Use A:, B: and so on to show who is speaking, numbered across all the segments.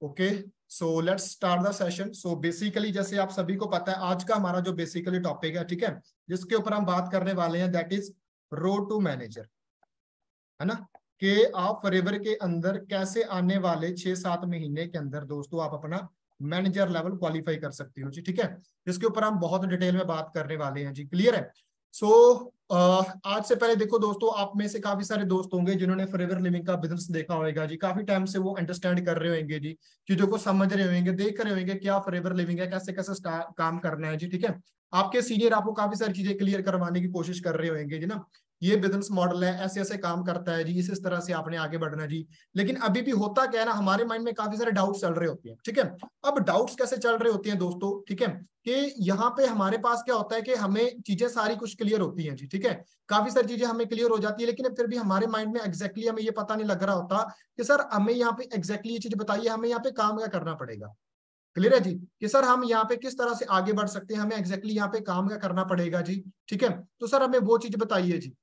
A: Okay, so let's start the session. So basically जैसे आप सभी को पता है आज का हमारा जो बेसिकली टॉपिक है, ठीक है, जिसके ऊपर हम बात करने वाले हैं, that is road to manager, है ना। कि आप फॉरएवर के अंदर कैसे आने वाले 6-7 महीने के अंदर दोस्तों आप अपना मैनेजर लेवल क्वालिफाई कर सकते हो जी, ठीक है। जिसके ऊपर हम बहुत डिटेल में बात करने वाले हैं जी, क्लियर है। सो आज से पहले देखो दोस्तों, आप में से काफी सारे दोस्त होंगे जिन्होंने फॉरएवर लिविंग का बिजनेस देखा होगा जी, काफी टाइम से वो अंडरस्टैंड कर रहे होंगे जी, चीजों को समझ रहे होंगे, देख रहे होंगे क्या फॉरएवर लिविंग है, कैसे कैसे काम करना है जी, ठीक है। आपके सीनियर आपको काफी सारी चीजें क्लियर करवाने की कोशिश कर रहे होंगे जी ना, ये बिजनेस मॉडल है, ऐसे ऐसे काम करता है जी, इस तरह से आपने आगे बढ़ना है जी। लेकिन अभी भी होता क्या है ना, हमारे माइंड में काफी सारे डाउट्स चल रहे होते हैं, ठीक है। अब डाउट्स कैसे चल रहे होते हैं दोस्तों, ठीक है, कि यहाँ पे हमारे पास क्या होता है कि हमें चीजें सारी कुछ क्लियर होती हैं जी, ठीक है। काफी सारी चीजें हमें क्लियर हो जाती है, लेकिन फिर भी हमारे माइंड में एग्जैक्टली हमें ये पता नहीं लग रहा होता कि सर हमें यहाँ पे एग्जैक्टली ये चीज बताइए, हमें यहाँ पे काम क्या करना पड़ेगा। क्लियर है जी, कि सर हम यहाँ पे किस तरह से आगे बढ़ सकते हैं, हमें एग्जैक्टली यहाँ पे काम क्या करना पड़ेगा जी, ठीक है। तो सर हमें वो चीज बताइए जी,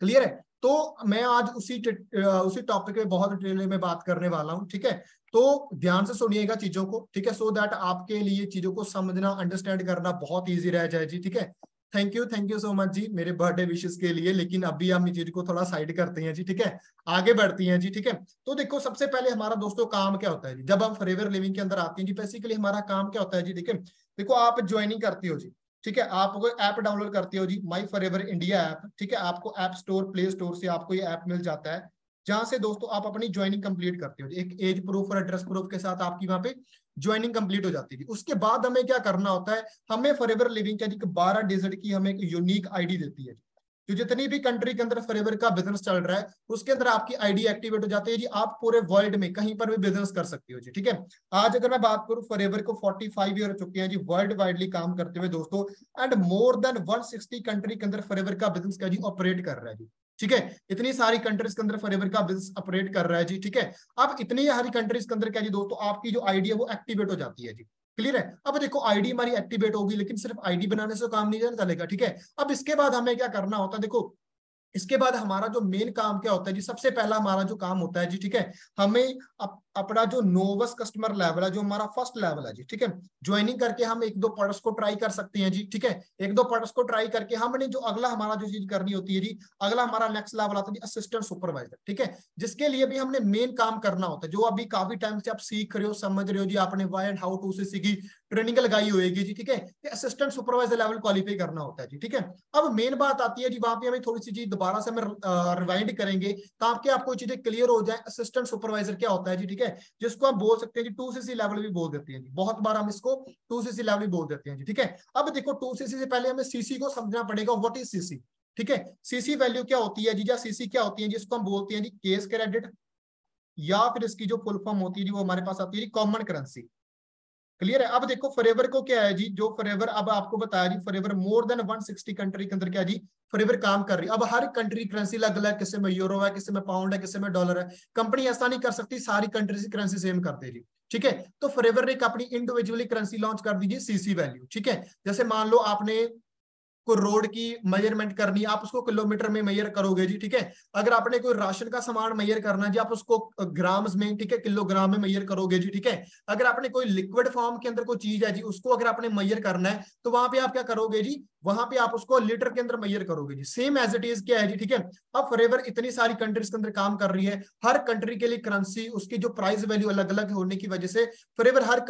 A: क्लियर है। तो मैं आज उसी टॉपिक में बहुत डिटेल में बात करने वाला हूं, ठीक है। तो ध्यान से सुनिएगा चीजों को, ठीक है, सो दैट आपके लिए चीजों को समझना अंडरस्टैंड करना बहुत इजी रह जाए जी, ठीक है। थैंक यू सो मच जी मेरे बर्थडे विशेस के लिए, लेकिन अभी हम इस चीज को थोड़ा साइड करते हैं जी, ठीक है, आगे बढ़ती हैं जी, ठीक है। तो देखो सबसे पहले हमारा दोस्तों काम क्या होता है जी, जब हम फॉरएवर लिविंग के अंदर आते हैं जी, बेसिकली हमारा काम क्या होता है जी, ठीक है। देखो आप ज्वाइनिंग करती हो जी, ठीक है, आप कोई ऐप डाउनलोड करते हो जी, माई फॉरएवर इंडिया ऐप, ठीक है, आपको ऐप स्टोर प्ले स्टोर से आपको ये ऐप मिल जाता है, जहां से दोस्तों आप अपनी ज्वाइनिंग कंप्लीट करते हो, एक एज प्रूफ और एड्रेस प्रूफ के साथ आपकी वहां पे ज्वाइनिंग कंप्लीट हो जाती है। उसके बाद हमें क्या करना होता है, हमें फॉरएवर लिविंग का 12 डिजिट की हमें एक यूनिक आईडी देती है, जो जितनी भी कंट्री के अंदर फॉरएवर का बिजनेस चल रहा है उसके अंदर आपकी आईडी एक्टिवेट हो जाती है जी, आप पूरे वर्ल्ड में कहीं पर भी बिजनेस कर सकते हो जी, ठीक है। आज अगर मैं बात करूं, फॉरएवर को 45 ईयर हो चुके हैं जी वर्ल्ड वाइडली काम करते हुए दोस्तों, एंड मोर देन 160 कंट्री के अंदर फॉरएवर का बिजनेस का जी ऑपरेट कर रहा है जी, ठीक है। इतनी सारी कंट्रीज के अंदर फॉरएवर का बिजनेस ऑपरेट कर रहा है जी, ठीक है। अब इतनी सारी कंट्रीज के अंदर क्या जी दोस्तों, आपकी जो आईडी है वो एक्टिवेट हो जाती है जी, क्लियर है। अब देखो आईडी हमारी एक्टिवेट होगी, लेकिन सिर्फ आईडी बनाने से काम नहीं चलेगा, ठीक है। अब इसके बाद हमें क्या करना होता है, देखो इसके बाद हमारा जो मेन काम क्या होता है जी, सबसे पहला हमारा जो काम होता है जी, ठीक है, हमें अपना जो नोवस कस्टमर लेवल है, जो हमारा फर्स्ट लेवल है जी, ठीक है, ज्वाइनिंग करके हम एक दो प्रोडक्ट्स को ट्राई कर सकते हैं जी, ठीक है। एक दो प्रोडक्ट्स को ट्राई करके हमने जो अगला हमारा जो चीज करनी होती है जी, अगला हमारा नेक्स्ट लेवल आता है जी असिस्टेंट सुपरवाइजर, ठीक है, जिसके लिए भी हमने मेन काम करना होता है, जो अभी काफी टाइम से आप सीख रहे हो, समझ रहे हो जी, आपने वाई एंड हाउ टू से सीखी, ट्रेनिंग लगाई होगी जी, ठीक है, असिस्टेंट सुपरवाइजर लेवल क्वालिफाई करना होता है जी, ठीक है। अब मेन बात आती है जी, वहां पे हमें थोड़ी सी चीज दोबारा से हम रिवाइंड करेंगे ताकि आपको चीजें क्लियर हो जाए। असिस्टेंट सुपरवाइजर क्या होता है जी, ठीक है, जिसको आप बोल सकते हैं जी 2cc लेवल भी बोल देते हैं जी, बहुत बार हम इसको 2cc लेवल भी बोल देते हैं जी, ठीक है। अब देखो 2cc से पहले हमें सीसी को समझना पड़ेगा, व्हाट इज सीसी, ठीक है। सीसी वैल्यू क्या होती है जी, या सीसी क्या होती है, जिसको हम बोलते हैं जी केस क्रेडिट, या फिर इसकी जो फुल फॉर्म होती है जी वो हमारे पास आती है जी कॉमन करेंसी, क्लियर है। अब देखो फॉरएवर को क्या है जी, जो फॉरएवर अब आपको बताया जी, फॉरएवर मोर देन 160 कंट्री के अंदर क्या जी फॉरएवर काम कर रही है। अब हर कंट्री करेंसी अलग अलग, किसी में यूरो है, किसी में पाउंड है, किसी में डॉलर है। कंपनी ऐसा नहीं कर सकती सारी कंट्री की करेंसी सेम कर दे जी, ठीक है। तो फॉरएवर ने अपनी इंडिविजुअली करेंसी लॉन्च कर दीजिए सीसी वैल्यू, ठीक है। जैसे मान लो आपने को रोड की मेजरमेंट करनी है, आप उसको किलोमीटर में मेजर करोगे जी, ठीक है। अगर आपने कोई राशन का सामान मेजर करना है जी, आप उसको ग्राम्स में, ठीक है, किलोग्राम में मेजर करोगे जी, ठीक है। अगर आपने कोई लिक्विड फॉर्म के अंदर कोई चीज है जी, उसको अगर आपने मेजर करना है तो वहां पे आप क्या करोगे जी, वहां पे आप उसको लीटर के अंदर मेजर करोगे जी, सेम एज इट इज क्या है जी, ठीक है। अब फॉरएवर इतनी सारी कंट्रीज के अंदर काम कर रही है, हर कंट्री के लिए करेंसी उसकी जो प्राइस वैल्यू अलग अलग होने की वजह से फॉरएवर हर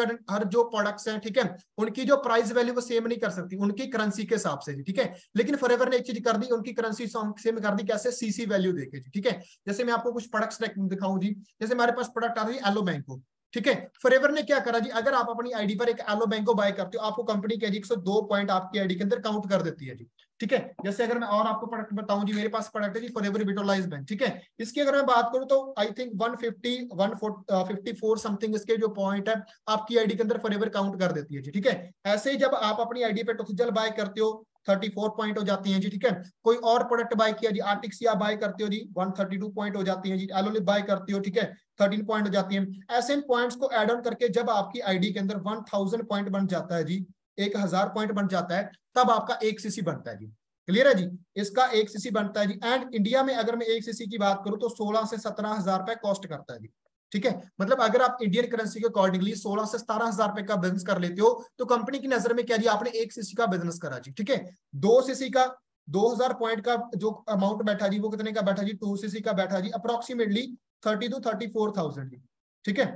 A: जो प्रोडक्ट्स हैं, ठीक है, उनकी जो प्राइस वैल्यू वो सेम नहीं कर सकती उनकी करेंसी के हिसाब से जी, ठीक है। लेकिन फॉरएवर ने एक चीज कर दी, उनकी करेंसी सेम कर दी, कैसे, सीसी वैल्यू देके जी, ठीक है। जैसे मैं आपको कुछ प्रोडक्ट्स दिखाऊं जी, जैसे हमारे पास प्रोडक्ट आता है एलो बैंको, ठीक है। फॉरएवर ने क्या करा जी, अगर आप अपनी आईडी पर एक एलो बैंको बाय करते हो, आपको कंपनी कह जी 102 पॉइंट आपकी आईडी के अंदर काउंट कर देती है जी, ठीक है। जैसे अगर मैं और आपको प्रोडक्ट बताऊं जी, मेरे पास प्रोडक्ट है जी फॉरएवर विटोलाइज बैंक, ठीक है। इसकी अगर मैं बात करूं तो आई थिंक 154 समथिंग इसके जो पॉइंट है आपकी आईडी के अंदर फॉरएवर काउंट कर देती है जी, ठीक है। ऐसे ही जब आप अपनी आईडी पे टोकजल बाय करते हो 34 पॉइंट हो जाती हैं जी, ठीक है। कोई और प्रोडक्ट बाय किया जी, आर्टिक्सिया बाय करते हो जी 132 पॉइंट हो जाती हैं जी, एलोलिप बाय करते हो, ठीक है, 13 पॉइंट हो जाती हैं। ऐसे इन पॉइंट्स को एड ऑन करके जब आपकी आईडी के अंदर 1000 पॉइंट बन जाता है जी, 1000 पॉइंट बन जाता है, तब आपका एक सीसी बनता है जी, क्लियर है जी। इसका एक सीसी बनता है जी, एंड इंडिया में अगर मैं एक सीसी की बात करूं तो 16 से 17 हजार रुपए कॉस्ट करता है जी, ठीक है, मतलब अगर आप इंडियन करेंसी के अकॉर्डिंगली 16 से 17 हजार रुपए का बिजनेस कर लेते हो तो कंपनी की नजर में क्या जी, आपने 1 सीसी का बिजनेस करा जी। ठीक है, 2 सीसी का 2000 पॉइंट का जो अमाउंट बैठा जी वो कितने का बैठा जी, 2 सीसी का बैठा जी अप्रोक्सीमेटली 30 to 34,000 जी। ठीक है,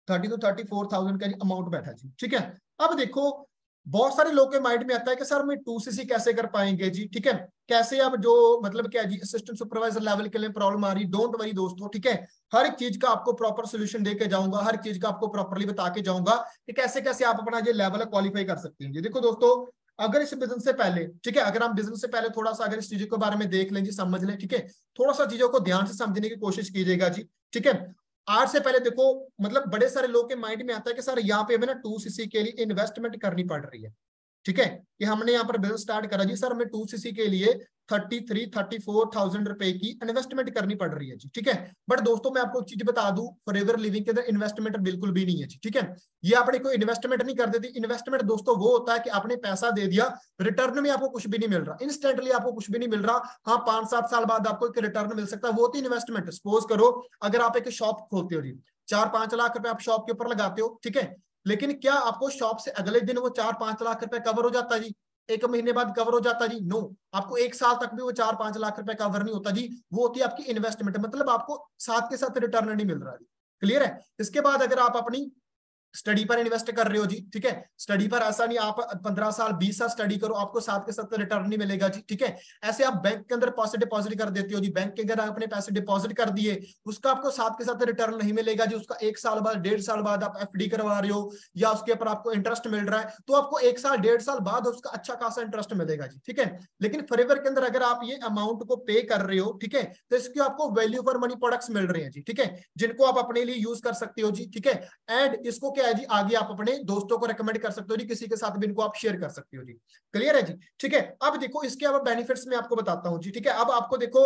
A: 30 to 34,000 का जी अमाउंट बैठा जी। ठीक है, अब देखो बहुत सारे लोगों के माइंड में आता है कि सर मैं 2 सीसी कैसे कर पाएंगे जी। ठीक है, कैसे अब जो मतलब क्या जी असिस्टेंट सुपरवाइजर लेवल के लिए प्रॉब्लम आ रही, डोंट वरी दोस्तों। ठीक है, हर एक चीज का आपको प्रॉपर सोल्यूशन देके जाऊंगा, हर चीज का आपको प्रॉपरली बता के जाऊंगा कि कैसे कैसे आप अपना जो लेवल क्वालिफाई कर सकते हैं जी। देखो दोस्तों, अगर इस बिजनेस से पहले, ठीक है, अगर हम बिजनेस से पहले थोड़ा सा अगर इस चीजों के बारे में देख लें जी, समझ लें, ठीक है, थोड़ा सा चीजों को ध्यान से समझने की कोशिश कीजिएगा जी। ठीक है, आज से पहले देखो मतलब बड़े सारे लोग के माइंड में आता है कि सर यहाँ पे हमें ना 2 सीसी के लिए इन्वेस्टमेंट करनी पड़ रही है। ठीक है, कि हमने यहाँ पर बिजनेस स्टार्ट करा जी, सर हमें 2 सीसी के लिए 34,000 रुपए की इन्वेस्टमेंट करनी पड़ रही है जी। ठीक है, बट दोस्तों मैं आपको एक चीज बता दूं, फॉरएवर लिविंग के अंदर इन्वेस्टमेंट बिल्कुल भी नहीं है जी। ठीक है, ये आपने कोई इन्वेस्टमेंट नहीं कर देती। इन्वेस्टमेंट दोस्तों वो होता है कि आपने पैसा दे दिया, रिटर्न में आपको कुछ भी नहीं मिल रहा, इंस्टेंटली आपको कुछ भी नहीं मिल रहा। हाँ, 5-7 साल बाद आपको एक रिटर्न मिल सकता है, वो होती इन्वेस्टमेंट। सपोज करो अगर आप एक शॉप खोलते हो जी, 4-5 लाख रुपए आप शॉप के ऊपर लगाते हो। ठीक है, लेकिन क्या आपको शॉप से अगले दिन वो 4-5 लाख रुपए कवर हो जाता जी, 1 महीने बाद कवर हो जाता जी? नो, आपको 1 साल तक भी वो 4-5 लाख रुपए कवर नहीं होता जी। वो होती है आपकी इन्वेस्टमेंट, मतलब आपको साथ के साथ रिटर्न नहीं मिल रहा जी। क्लियर है? इसके बाद अगर आप अपनी स्टडी पर इन्वेस्ट कर रहे हो जी, ठीक है, स्टडी पर ऐसा नहीं आप 15 साल 20 साल स्टडी करो आपको साथ के साथ रिटर्न नहीं मिलेगा जी। ठीक है, ऐसे आप बैंक के अंदर पैसे डिपॉजिट कर देते हो जी, बैंक के अंदर आपने पैसे डिपॉजिट कर दिए, उसका आपको साथ के साथ रिटर्न नहीं मिलेगा जी। उसका 1 साल बाद 1.5 साल बाद आप एफडी करवा रहे हो या उसके ऊपर आपको इंटरेस्ट मिल रहा है, तो आपको 1 साल 1.5 साल बाद उसका अच्छा खासा इंटरेस्ट मिलेगा जी। ठीक है, लेकिन फॉरएवर के अंदर अगर आप ये अमाउंट को पे कर रहे हो, ठीक है, तो इसकी आपको वैल्यू फॉर मनी प्रोडक्ट्स मिल रहे हैं जी। ठीक है, जिनको आप अपने लिए यूज कर सकते हो जी। ठीक है, एंड इसको क्या है जी, आगे आप अपने दोस्तों को रेकमेंड कर सकते हो जी, किसी के साथ भी इनको आप शेयर कर सकते हो जी। क्लियर है जी? ठीक है, अब देखो इसके अब बेनिफिट्स मैं आपको बताता हूं जी। ठीक है, अब आपको देखो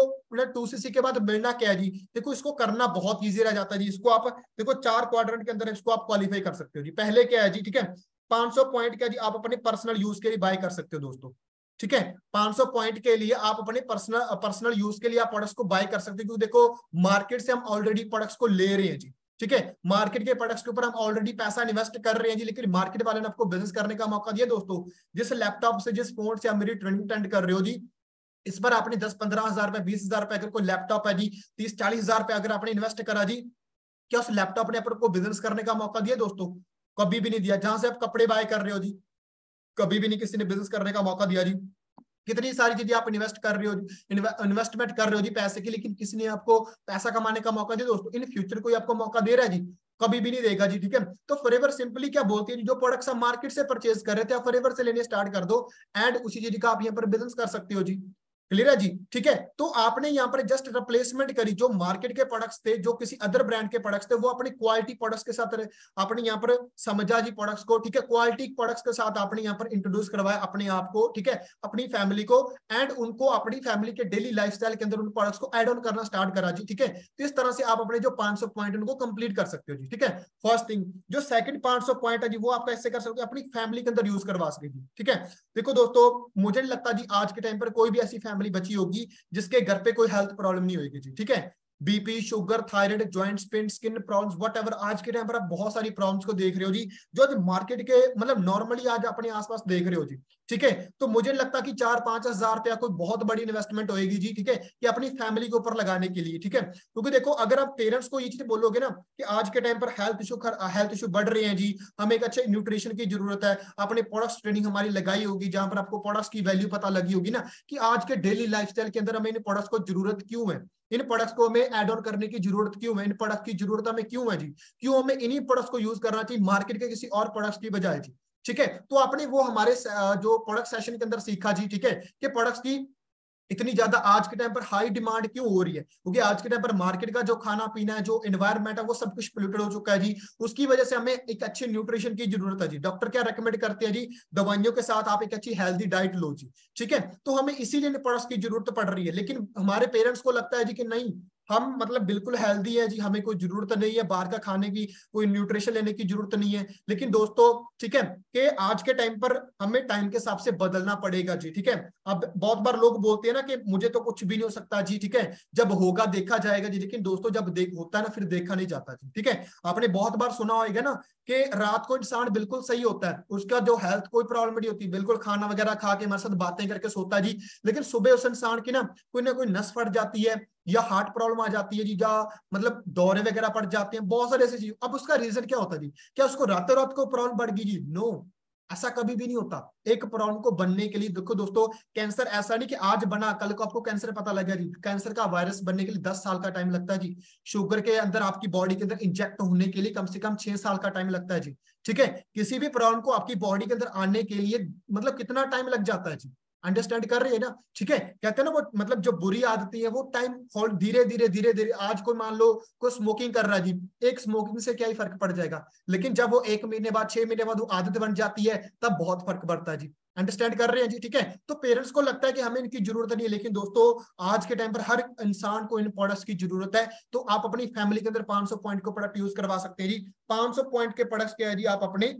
A: 2 सीसी के बाद मिलना क्या है जी, देखो इसको करना बहुत ईजी रह जाता है जी। इसको आप देखो 4 क्वाड्रेंट के अंदर इसको आप क्वालिफाई कर सकते हो जी। पहले क्या है जी, ठीक है, 500 पॉइंट क्या जी आप अपने पर्सनल यूज के लिए बाय कर सकते हो दोस्तों। ठीक है, 500 पॉइंट के लिए आप अपने पर्सनल यूज के लिए आप प्रोडक्ट्स को बाय कर सकते हो, क्योंकि देखो मार्केट से हम ऑलरेडी प्रोडक्ट्स को ले रहे हैं जी। ठीक है, मार्केट के प्रोडक्ट्स के ऊपर हम ऑलरेडी पैसा इन्वेस्ट कर रहे हैं जी, लेकिन मार्केट वाले ने आपको बिजनेस करने का मौका दिया दोस्तों। जिस लैपटॉप से, जिस फोन से आप मेरी ट्रेनिंग अटेंड कर रहे हो जी, इस पर आपने 10-15 हजार रुपए, 20 हजार रुपए, अगर कोई लैपटॉप है जी 30-40 हजार रुपए अगर आपने इन्वेस्ट करा जी, क्या उस लैपटॉप ने आपको बिजनेस करने का मौका दिया दोस्तों? कभी भी नहीं दिया। जहां से आप कपड़े बाय कर रहे हो जी, कभी भी नहीं किसी ने बिजनेस करने का मौका दिया जी। कितनी सारी चीजें आप इन्वेस्ट कर रहे हो, इन्वेस्टमेंट कर रहे हो जी पैसे की, लेकिन किसी ने आपको पैसा कमाने का मौका दिया दोस्तों? इन फ्यूचर कोई आपको मौका दे रहा है जी? कभी भी नहीं देगा जी। ठीक है, तो फॉरएवर सिंपली क्या बोलती है, जो प्रोडक्ट्स आप मार्केट से परचेज कर रहे थे आप फॉरएवर से लेने स्टार्ट कर दो, एंड उसी चीज का आप यहाँ पर बिजनेस कर सकते हो जी। क्लियर है जी? ठीक है, तो आपने यहाँ पर जस्ट रिप्लेसमेंट करी, जो मार्केट के प्रोडक्ट्स थे, जो किसी अदर ब्रांड के प्रोडक्ट्स थे, वो अपनी क्वालिटी प्रोडक्ट्स के साथ आपने यहाँ पर समझा जी प्रोडक्ट्स को। ठीक है, क्वालिटी प्रोडक्ट्स के साथ आपने यहाँ पर इंट्रोड्यूस करवाया अपने आप को, ठीक है, अपनी फैमिली को, एंड उनको अपनी फैमिली के डेली लाइफस्टाइल के अंदर उन प्रोडक्ट्स को एड ऑन करना स्टार्ट करा जी। ठीक है, तो इस तरह से आप अपने जो 500 पॉइंट उनको कंप्लीट कर सकते हो जी। ठीक है, फर्स्ट थिंग। जो सेकंड 500 पॉइंट है जी, वो आप कैसे कर सकते हो, अपनी फैमिली के अंदर यूज करवा सकते जी। ठीक है, देखो दोस्तों मुझे नहीं लगता जी आज के टाइम पर कोई भी ऐसी फैमिली बची होगी जिसके घर पे कोई हेल्थ प्रॉब्लम नहीं होगी जी। ठीक है, BP, sugar, thyroid, joint pain, skin problems, whatever, आज के टाइम पर आप बहुत सारी प्रॉब्लम्स को देख रहे हो जी, जो मार्केट के मतलब नॉर्मली आज अपने आसपास देख रहे हो जी। ठीक है, तो मुझे लगता कि 4-5 हजार रुपया कोई बहुत बड़ी इन्वेस्टमेंट होगी जी। ठीक है, कि अपनी फैमिली के ऊपर लगाने के लिए। ठीक है, क्योंकि देखो अगर आप पेरेंट्स को ये चीज बोलोगे ना कि आज के टाइम पर हेल्थ इशू बढ़ रहे हैं जी, हमें एक अच्छे न्यूट्रिशन की जरूरत है, अपने प्रोडक्ट्स ट्रेनिंग हमारी लगाई होगी, जहां पर आपको प्रोडक्ट्स की वैल्यू पता लगी होगी ना, कि आज के डेली लाइफस्टाइल के अंदर हमें इन प्रोडक्ट्स को जरूरत क्यों है, इन प्रोडक्ट्स को हमें एड ऑन करने की जरूरत क्यों है, इन प्रोडक्ट की जरूरत हमें क्यों है जी, क्यों हमें इन्हीं प्रोडक्ट्स को यूज करना चाहिए मार्केट के किसी और प्रोडक्ट्स की बजाय जी। ठीक है, तो आपने वो हमारे जो प्रोडक्ट सेशन के अंदर सीखा जी। ठीक है, कि प्रोडक्ट्स की इतनी ज्यादा आज के टाइम पर हाई डिमांड क्यों हो रही है, क्योंकि आज के टाइम पर मार्केट का जो खाना पीना है, जो एनवायरमेंट है, वो सब कुछ पोल्यूटेड हो चुका है जी। उसकी वजह से हमें एक अच्छे न्यूट्रिशन की जरूरत है जी। डॉक्टर क्या रेकमेंड करते हैं जी, दवाइयों के साथ आप एक अच्छी हेल्दी डाइट लो जी। ठीक है, तो हमें इसीलिए प्रोडक्ट्स की जरूरत पड़ रही है, लेकिन हमारे पेरेंट्स को लगता है जी कि नहीं, हम मतलब बिल्कुल हेल्दी है जी, हमें कोई जरूरत नहीं है बाहर का खाने की, कोई न्यूट्रिशन लेने की जरूरत नहीं है। लेकिन दोस्तों ठीक है कि आज के टाइम पर हमें टाइम के हिसाब से बदलना पड़ेगा जी, ठीक है। अब बहुत बार लोग बोलते हैं ना कि मुझे तो कुछ भी नहीं हो सकता जी, ठीक है, जब होगा देखा जाएगा जी। लेकिन दोस्तों जब देख होता है ना फिर देखा नहीं जाता जी, ठीक है। आपने बहुत बार सुना होगा ना कि रात को इंसान बिल्कुल सही होता है, उसका जो हेल्थ कोई प्रॉब्लम नहीं होती, बिल्कुल खाना वगैरह खा के हमारे साथ बातें करके सोता है जी। लेकिन सुबह उस इंसान की ना कोई नस फट जाती है या हार्ट प्रॉब्लम आ जाती है जी, या मतलब दौरे वगैरह पड़ जाते हैं, बहुत सारे ऐसी चीज। अब उसका रीजन क्या होता है जी? क्या उसको रातों रात को प्रॉब्लम बढ़ गई जी? नो, ऐसा कभी भी नहीं होता। एक प्रॉब्लम को बनने के लिए देखो दोस्तों, कैंसर ऐसा नहीं कि आज बना कल को आपको कैंसर पता लगा जी। कैंसर का वायरस बनने के लिए 10 साल का टाइम लगता है जी। शुगर के अंदर आपकी बॉडी के अंदर इंजेक्ट होने के लिए कम से कम 6 साल का टाइम लगता है जी, ठीक है। किसी भी प्रॉब्लम को आपकी बॉडी के अंदर आने के लिए मतलब कितना टाइम लग जाता है जी, अंडरस्टैंड कर रही है ना, ठीक है। कहते हैं ना वो मतलब जो बुरी आदतें है वो टाइम होल्ड धीरे धीरे धीरे धीरे। आज कोई मान लो कोई स्मोकिंग कर रहा है जी, एक स्मोकिंग से क्या ही फर्क पड़ जाएगा, लेकिन जब वो 1 महीने बाद 6 महीने बाद वो आदत बन जाती है तब बहुत फर्क पड़ता है जी। अंडरस्टैंड कर रहे हैं जी, ठीक है। तो पेरेंट्स को लगता है कि हमें इनकी जरूरत नहीं है, लेकिन दोस्तों आज के टाइम पर हर इंसान को इन प्रोडक्ट्स की जरूरत है। तो आप अपनी फैमिली के अंदर 500 पॉइंट को प्रोडक्ट यूज करवा सकते हैं जी। 500 पॉइंट के प्रोडक्ट्स क्या है जी, आप अपने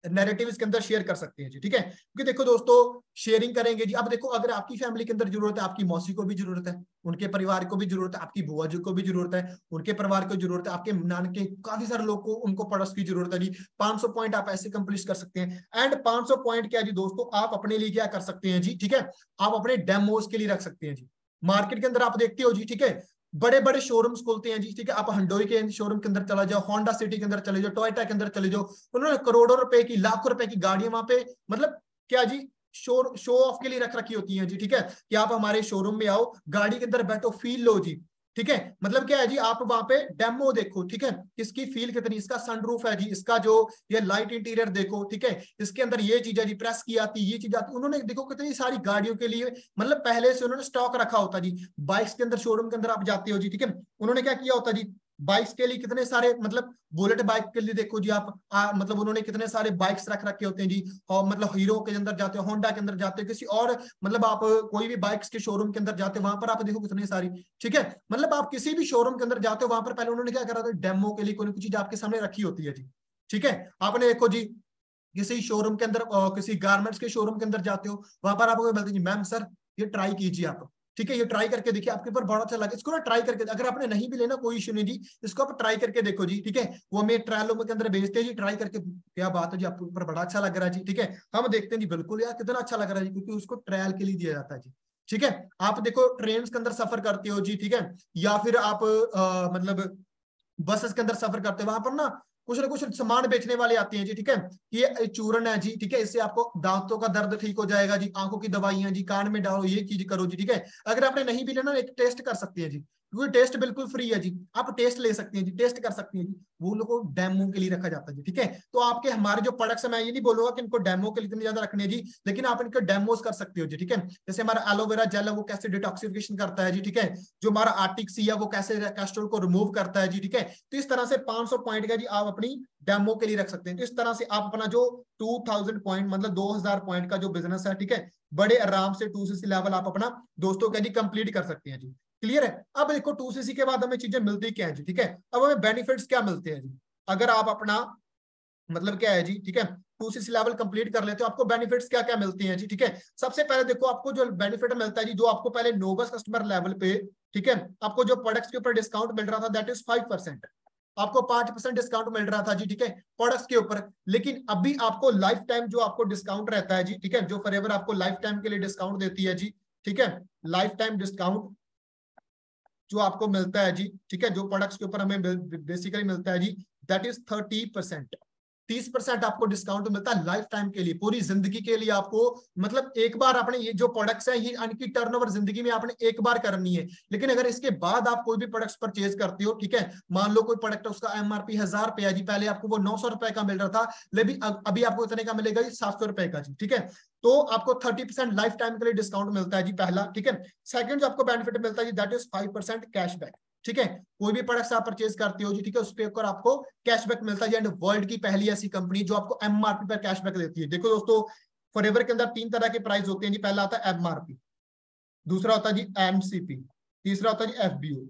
A: नैरेटिव इसके अंदर शेयर कर सकते हैं जी, ठीक है। क्योंकि देखो दोस्तों शेयरिंग करेंगे जी, अब देखो अगर आपकी फैमिली के अंदर जरूरत है, आपकी मौसी को भी जरूरत है, उनके परिवार को भी जरूरत है, आपकी बुआ जी को भी जरूरत है, उनके परिवार को जरूरत है, आपके नानके काफी सारे लोग को उनको प्रोडक्ट्स की जरूरत है जी। 500 पॉइंट आप ऐसे कंप्लीट कर सकते हैं। एंड 500 पॉइंट क्या जी दोस्तों, आप अपने लिए क्या कर सकते हैं जी, ठीक है, आप अपने डेमोज के लिए रख सकते हैं जी। मार्केट के अंदर आप देखते हो जी, ठीक है, बड़े बड़े शोरूम्स खोलते हैं जी, ठीक है। आप हंडोई के शोरूम के अंदर चला जाओ, होंडा सिटी के अंदर चले जाओ, टोयोटा के अंदर चले जाओ, उन्होंने करोड़ों रुपए की लाखों रुपए की गाड़ियां वहां पे मतलब क्या जी शो ऑफ के लिए रख रखी होती हैं जी, ठीक है। कि आप हमारे शोरूम में आओ, गाड़ी के अंदर बैठो, फील लो जी, ठीक है। मतलब क्या है जी, आप वहां पे डेमो देखो, ठीक है, इसकी फील कितनी, इसका सनरूफ है जी, इसका जो ये लाइट इंटीरियर देखो, ठीक है, इसके अंदर ये चीज है जी, प्रेस की आती, ये चीज आती। उन्होंने देखो कितनी सारी गाड़ियों के लिए मतलब पहले से उन्होंने स्टॉक रखा होता जी। बाइक्स के अंदर शोरूम के अंदर आप जाते हो जी, ठीक है, उन्होंने क्या किया होता जी, बाइक्स के लिए कितने सारे मतलब बुलेट बाइक के लिए देखो जी आप मतलब उन्होंने कितने सारे बाइक्स रख रखे होते हैं जी। और मतलब हीरो के अंदर जाते हो, होंडा के अंदर जाते हो, किसी और मतलब आप कोई भी बाइक्स के शोरूम के अंदर जाते हो, वहां पर आप देखो कितनी सारी, ठीक है। मतलब आप किसी भी शोरूम के अंदर जाते हो, वहां पर पहले उन्होंने क्या करा था, डेमो के लिए कोई चीज आपके सामने रखी होती है जी, ठीक है। आपने देखो जी किसी शोरूम के अंदर किसी गारमेंट्स के शोरूम के अंदर जाते हो, वहां पर आपको बोलते हैं जी मैम सर ये ट्राई कीजिए आप, ठीक है, ये ट्राई करके देखिए आपके ऊपर बड़ा अच्छा लगा, इसको ना ट्राई करके, अगर आपने नहीं भी लेना कोई इशू नहीं जी, इसको आप ट्राई करके देखो जी, ठीक है। वो हमें ट्रायल के अंदर भेजते हैं जी, ट्राई करके क्या बात है जी, आपके ऊपर बड़ा अच्छा लग रहा है जी, ठीक है। हम देखते हैं जी बिल्कुल यार कितना अच्छा लग रहा है जी, क्योंकि उसको ट्रायल के लिए दिया जाता है जी, ठीक है। आप देखो ट्रेन के अंदर सफर करते हो जी, ठीक है, या फिर आप मतलब बसेस के अंदर सफर करते हैं, वहां पर ना कुछ सामान बेचने वाले आते हैं जी, ठीक है। ये चूर्ण है जी, ठीक है, इससे आपको दांतों का दर्द ठीक हो जाएगा जी, आंखों की दवाइयां जी, कान में डालो, ये चीज करो जी, ठीक है। अगर आपने नहीं भी लेना एक टेस्ट कर सकते हैं जी, क्योंकि टेस्ट बिल्कुल फ्री है जी, आप टेस्ट ले सकते हैं जी, टेस्ट कर सकते हैं जी। वो लोगों को डेमो के लिए रखा जाता है जी, ठीक है। तो आपके हमारे जो प्रोडक्ट्स है, मैं ये नहीं बोलूंगा कि इनको डेमो के लिए इतने ज्यादा रखने जी, लेकिन आप इनके डेमोज कर सकते हो जी, ठीक है। जैसे हमारा एलोवेरा जेल है वो कैसे डिटॉक्सिफिकेशन करता है जी, ठीक है। जो हमारा आर्टिक सी है वो कैसे कैस्ट्रोल को रिमूव करता है जी, ठीक है। तो इस तरह से 500 पॉइंट का जी आप अपनी डेमो के लिए रख सकते हैं। तो इस तरह से आप अपना जो 2000 पॉइंट मतलब 2000 पॉइंट का जो बिजनेस है, ठीक है, बड़े आराम से 2cc लेवल आप अपना दोस्तों का जी कंप्लीट कर सकते हैं जी। क्लियर है। अब देखो 2cc के बाद हमें चीजें मिलती क्या है जी, ठीक है। अब हमें बेनिफिट्स क्या मिलते हैं जी, अगर आप अपना मतलब क्या है जी, ठीक है, 2cc लेवल कंप्लीट कर लेते हो, आपको बेनिफिट्स क्या क्या मिलती हैं जी, ठीक है। सबसे पहले देखो आपको जो बेनिफिट मिलता है जी, जो आपको पहले नोबस कस्टमर लेवल पे, ठीक है, आपको जो प्रोडक्ट्स के ऊपर डिस्काउंट मिल रहा था दैट इज 5%, आपको 5% डिस्काउंट मिल रहा था जी, ठीक है, प्रोडक्ट्स के ऊपर। लेकिन अभी आपको लाइफ टाइम जो आपको डिस्काउंट रहता है जी, ठीक है, जो फॉरएवर आपको लाइफ टाइम के लिए डिस्काउंट देती है जी, ठीक है, लाइफ टाइम डिस्काउंट जो आपको मिलता है जी, ठीक है, जो प्रोडक्ट्स के ऊपर हमें बेसिकली मिलता है जी, दैट इज 30%। 30% आपको डिस्काउंट मिलता है लाइफ टाइम के लिए, पूरी जिंदगी के लिए। आपको मतलब एक बार आपने ये जो प्रोडक्ट्स है ये इनकी टर्नओवर जिंदगी में आपने एक बार करनी है, लेकिन अगर इसके बाद आप कोई भी प्रोडक्ट्स परचेज करते हो, ठीक है, मान लो कोई प्रोडक्ट उसका एमआरपी 1000 रुपया जी, पहले आपको वो 900 रुपए का मिल रहा था, लेकिन अभी आपको इतने का मिलेगा जी 700 रुपए का जी, ठीक है। तो आपको 30% लाइफ टाइम के लिए डिस्काउंट मिलता है जी, पहला, ठीक है। सेकंड जो आपको बेनिफिट मिलता है जी दैट इज 5% कैशबैक, ठीक है। कोई भी प्रोडक्ट्स आप परचेज करते हो जी, ठीक है, उस पे ऊपर आपको कैशबैक मिलता है। एंड वर्ल्ड की पहली ऐसी कंपनी जो आपको एमआरपी पर कैशबैक देती है। देखो दोस्तों फॉरएवर के अंदर 3 तरह के प्राइस होते हैं जी, पहला आता है एमआरपी, दूसरा होता है जी एमसीपी, तीसरा होता है जी एफबीओ।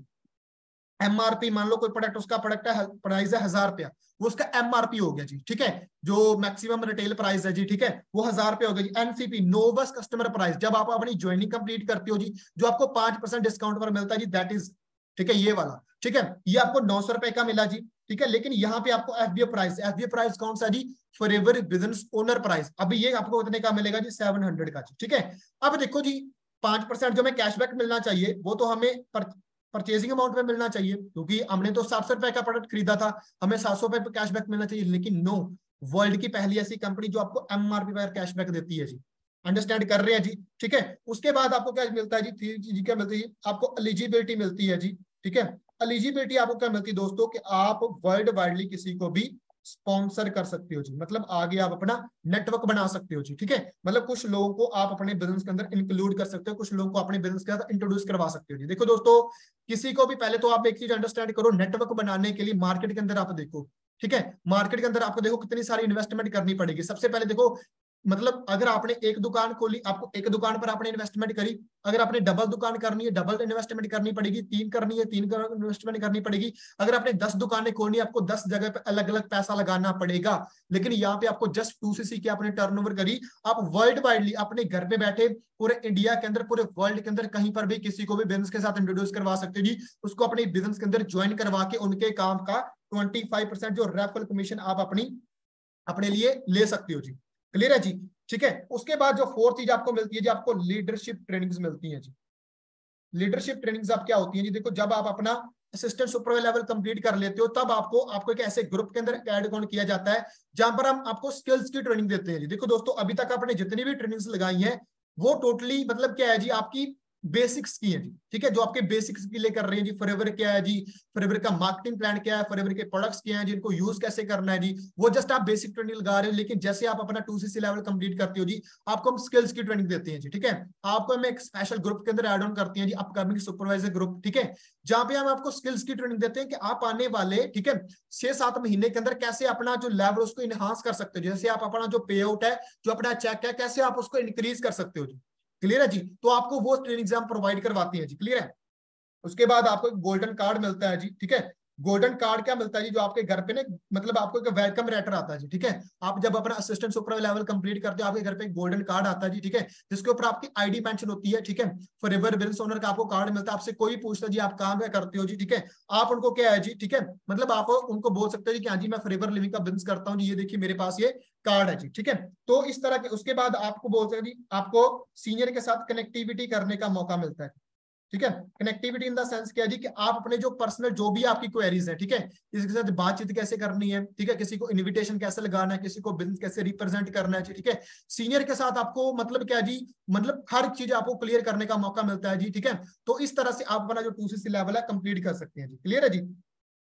A: एमआरपी, मान लो कोई प्रोडक्ट, उसका प्रोडक्ट है प्राइस है 1000 रुपया, वो उसका एमआरपी हो गया जी, ठीक है, जो मैक्सिमम रिटेल प्राइस है जी, ठीक है, वो 1000 रुपया हो गया जी। एनसीपी, नो बस कस्टमर प्राइस, जब आप अपनी ज्वाइनिंग कंप्लीट करते हो जी, जो आपको 5% डिस्काउंट पर मिलता है जी, दैट इज, ठीक है, ये वाला, ठीक है, ये आपको 900 रुपए का मिला जी, ठीक है। लेकिन यहाँ पे आपको एफबीओ प्राइस, एफबीओ प्राइस कौन सा जी, फॉरएवर बिजनेस ओनर प्राइस, अभी ये आपको कितने का मिलेगा जी, 700 का जी, ठीक है। अब देखो जी, 5% जो हमें कैशबैक मिलना चाहिए, वो तो हमें परचेजिंग अमाउंट में मिलना चाहिए, क्योंकि हमने तो 700 रुपए का प्रोडक्ट खरीदा था, हमें 700 रुपए कैशबैक मिलना चाहिए। लेकिन नो, वर्ल्ड की पहली ऐसी कंपनी जो आपको एमआरपी पर कैशबैक देती है जी, अंडरस्टैंड कर रहे हैं जी, ठीक है। उसके बाद आपको क्या मिलता है जी, क्या मिलती है, आपको एलिजिबिलिटी मिलती है जी, ठीक है। एलिजिबिलिटी आपको क्या मिलती है दोस्तों, कि आप वर्ल्ड वाइडली किसी को भी स्पॉन्सर कर सकते हो जी, मतलब आगे आप अपना नेटवर्क बना सकते हो जी, ठीक है। मतलब कुछ लोगों को आप अपने बिजनेस के अंदर इंक्लूड कर सकते हो, कुछ लोगों को अपने बिजनेस के अंदर इंट्रोड्यूस करवा सकते हो जी। देखो दोस्तों, किसी को भी पहले तो आप एक चीज अंडरस्टैंड करो, नेटवर्क बनाने के लिए मार्केट के अंदर आप देखो, ठीक है, मार्केट के अंदर आपको देखो कितनी सारी इन्वेस्टमेंट करनी पड़ेगी। सबसे पहले देखो, मतलब अगर आपने एक दुकान खोली, आपको एक दुकान पर आपने इन्वेस्टमेंट करी, अगर आपने डबल दुकान करनी है, डबल इन्वेस्टमेंट करनी पड़ेगी, तीन करनी है, तीन इन्वेस्टमेंट करनी पड़ेगी। अगर आपने 10 दुकानें खोलनी है, आपको 10 जगह पे अलग अलग पैसा लगाना पड़ेगा। लेकिन यहाँ पे आपको जस्ट 2cc की आपने टर्नओवर करी, आप वर्ल्ड वाइडली अपने घर पे बैठे पूरे इंडिया के अंदर, पूरे वर्ल्ड के अंदर कहीं पर भी किसी को भी बिजनेस के साथ इंट्रोड्यूस करवा सकते हो जी, उसको अपने बिजनेस के अंदर ज्वाइन करवा के उनके काम का 25% जो रेफरल कमीशन आप अपने लिए ले सकते हो जी। क्लियर है जी, ठीक है। उसके बाद जो फोर्थ चीज आपको मिलती है जी, आपको लीडरशिप ट्रेनिंग्स मिलती है जी। लीडरशिप ट्रेनिंग्स आप क्या होती है जी, देखो जब आप अपना असिस्टेंट सुपरवाइजर लेवल कंप्लीट कर लेते हो, तब आपको एक ऐसे ग्रुप के अंदर ऐड ऑन किया जाता है, जहां पर हम आपको स्किल्स की ट्रेनिंग देते हैं जी। देखो दोस्तों, अभी तक आपने जितनी भी ट्रेनिंग्स लगाई है, वो टोटली मतलब क्या है जी, आपकी बेसिक्स की है जी, ठीक है, जो आपके बेसिक्स के लिए कर रहे हैं जी। फॉरएवर क्या है जी, फॉरएवर का मार्केटिंग प्लान क्या है, फॉरएवर के प्रोडक्ट्स क्या हैं, जिनको यूज कैसे करना है जी, वो जस्ट आप बेसिक ट्रेनिंग लगा रहे हो। लेकिन जैसे आप अपना 2cc लेवल कंप्लीट करते हो जी, आपको हम स्किल्स की ट्रेनिंग देते हैं जी, ठीक है। आपको हम एक स्पेशल ग्रुप के अंदर ऐड ऑन करते हैं जी, अपकमिंग सुपरवाइजर ग्रुप, ठीक है, जहां पे हम आपको स्किल्स की ट्रेनिंग देते हैं कि आप आने वाले, ठीक है, 6-7 महीने के अंदर कैसे अपना जो लेवल उसको इनहांस कर सकते हो। जैसे आप अपना जो पे आउट है, जो अपना चेक है, कैसे आप उसको इंक्रीज कर सकते हो जी। क्लियर है जी, तो आपको वो ट्रेनिंग हम प्रोवाइड करवाते हैं जी। क्लियर है। उसके बाद आपको एक गोल्डन कार्ड मिलता है जी, ठीक है। गोल्डन कार्ड क्या मिलता है जी, जो आपके घर पे ना, मतलब आपको एक वेलकम लेटर आता है जी, ठीक है। आप जब अपना असिस्टेंट सुपरवाइजर लेवल कंप्लीट करते हो, आपके घर पे एक गोल्डन कार्ड आता है जी, ठीक है, जिसके ऊपर आपकी आईडी मेंशन होती है, ठीक है। फॉरएवर बिजनेस ओनर का आपको कार्ड मिलता है, आपसे कोई पूछता है जी आप काम क्या करते हो जी, ठीक है। आप उनको क्या है जी, ठीक है, मतलब आप उनको बोल सकते हो जी कि हाँ जी मैं फॉरएवर लिविंग का बिजनेस करता हूँ जी, ये देखिए मेरे पास ये कार्ड है जी, ठीक है। तो इस तरह के, उसके बाद आपको बोल सकते जी, आपको सीनियर के साथ कनेक्टिविटी करने का मौका मिलता है, ठीक है। कनेक्टिविटी इन द सेंस क्या है जी, कि आप अपने जो पर्सनल जो भी आपकी क्वेरीज है, ठीक है, किसी के साथ बातचीत कैसे करनी है, ठीक है, किसी को इनविटेशन कैसे लगाना है, किसी को बिजनेस कैसे रिप्रेजेंट करना है, ठीक है। सीनियर के साथ आपको मतलब क्या जी, मतलब हर चीज आपको क्लियर करने का मौका मिलता है जी, ठीक है। तो इस तरह से आप अपना जो 2cc लेवल है कंप्लीट कर सकते हैं जी। क्लियर है जी।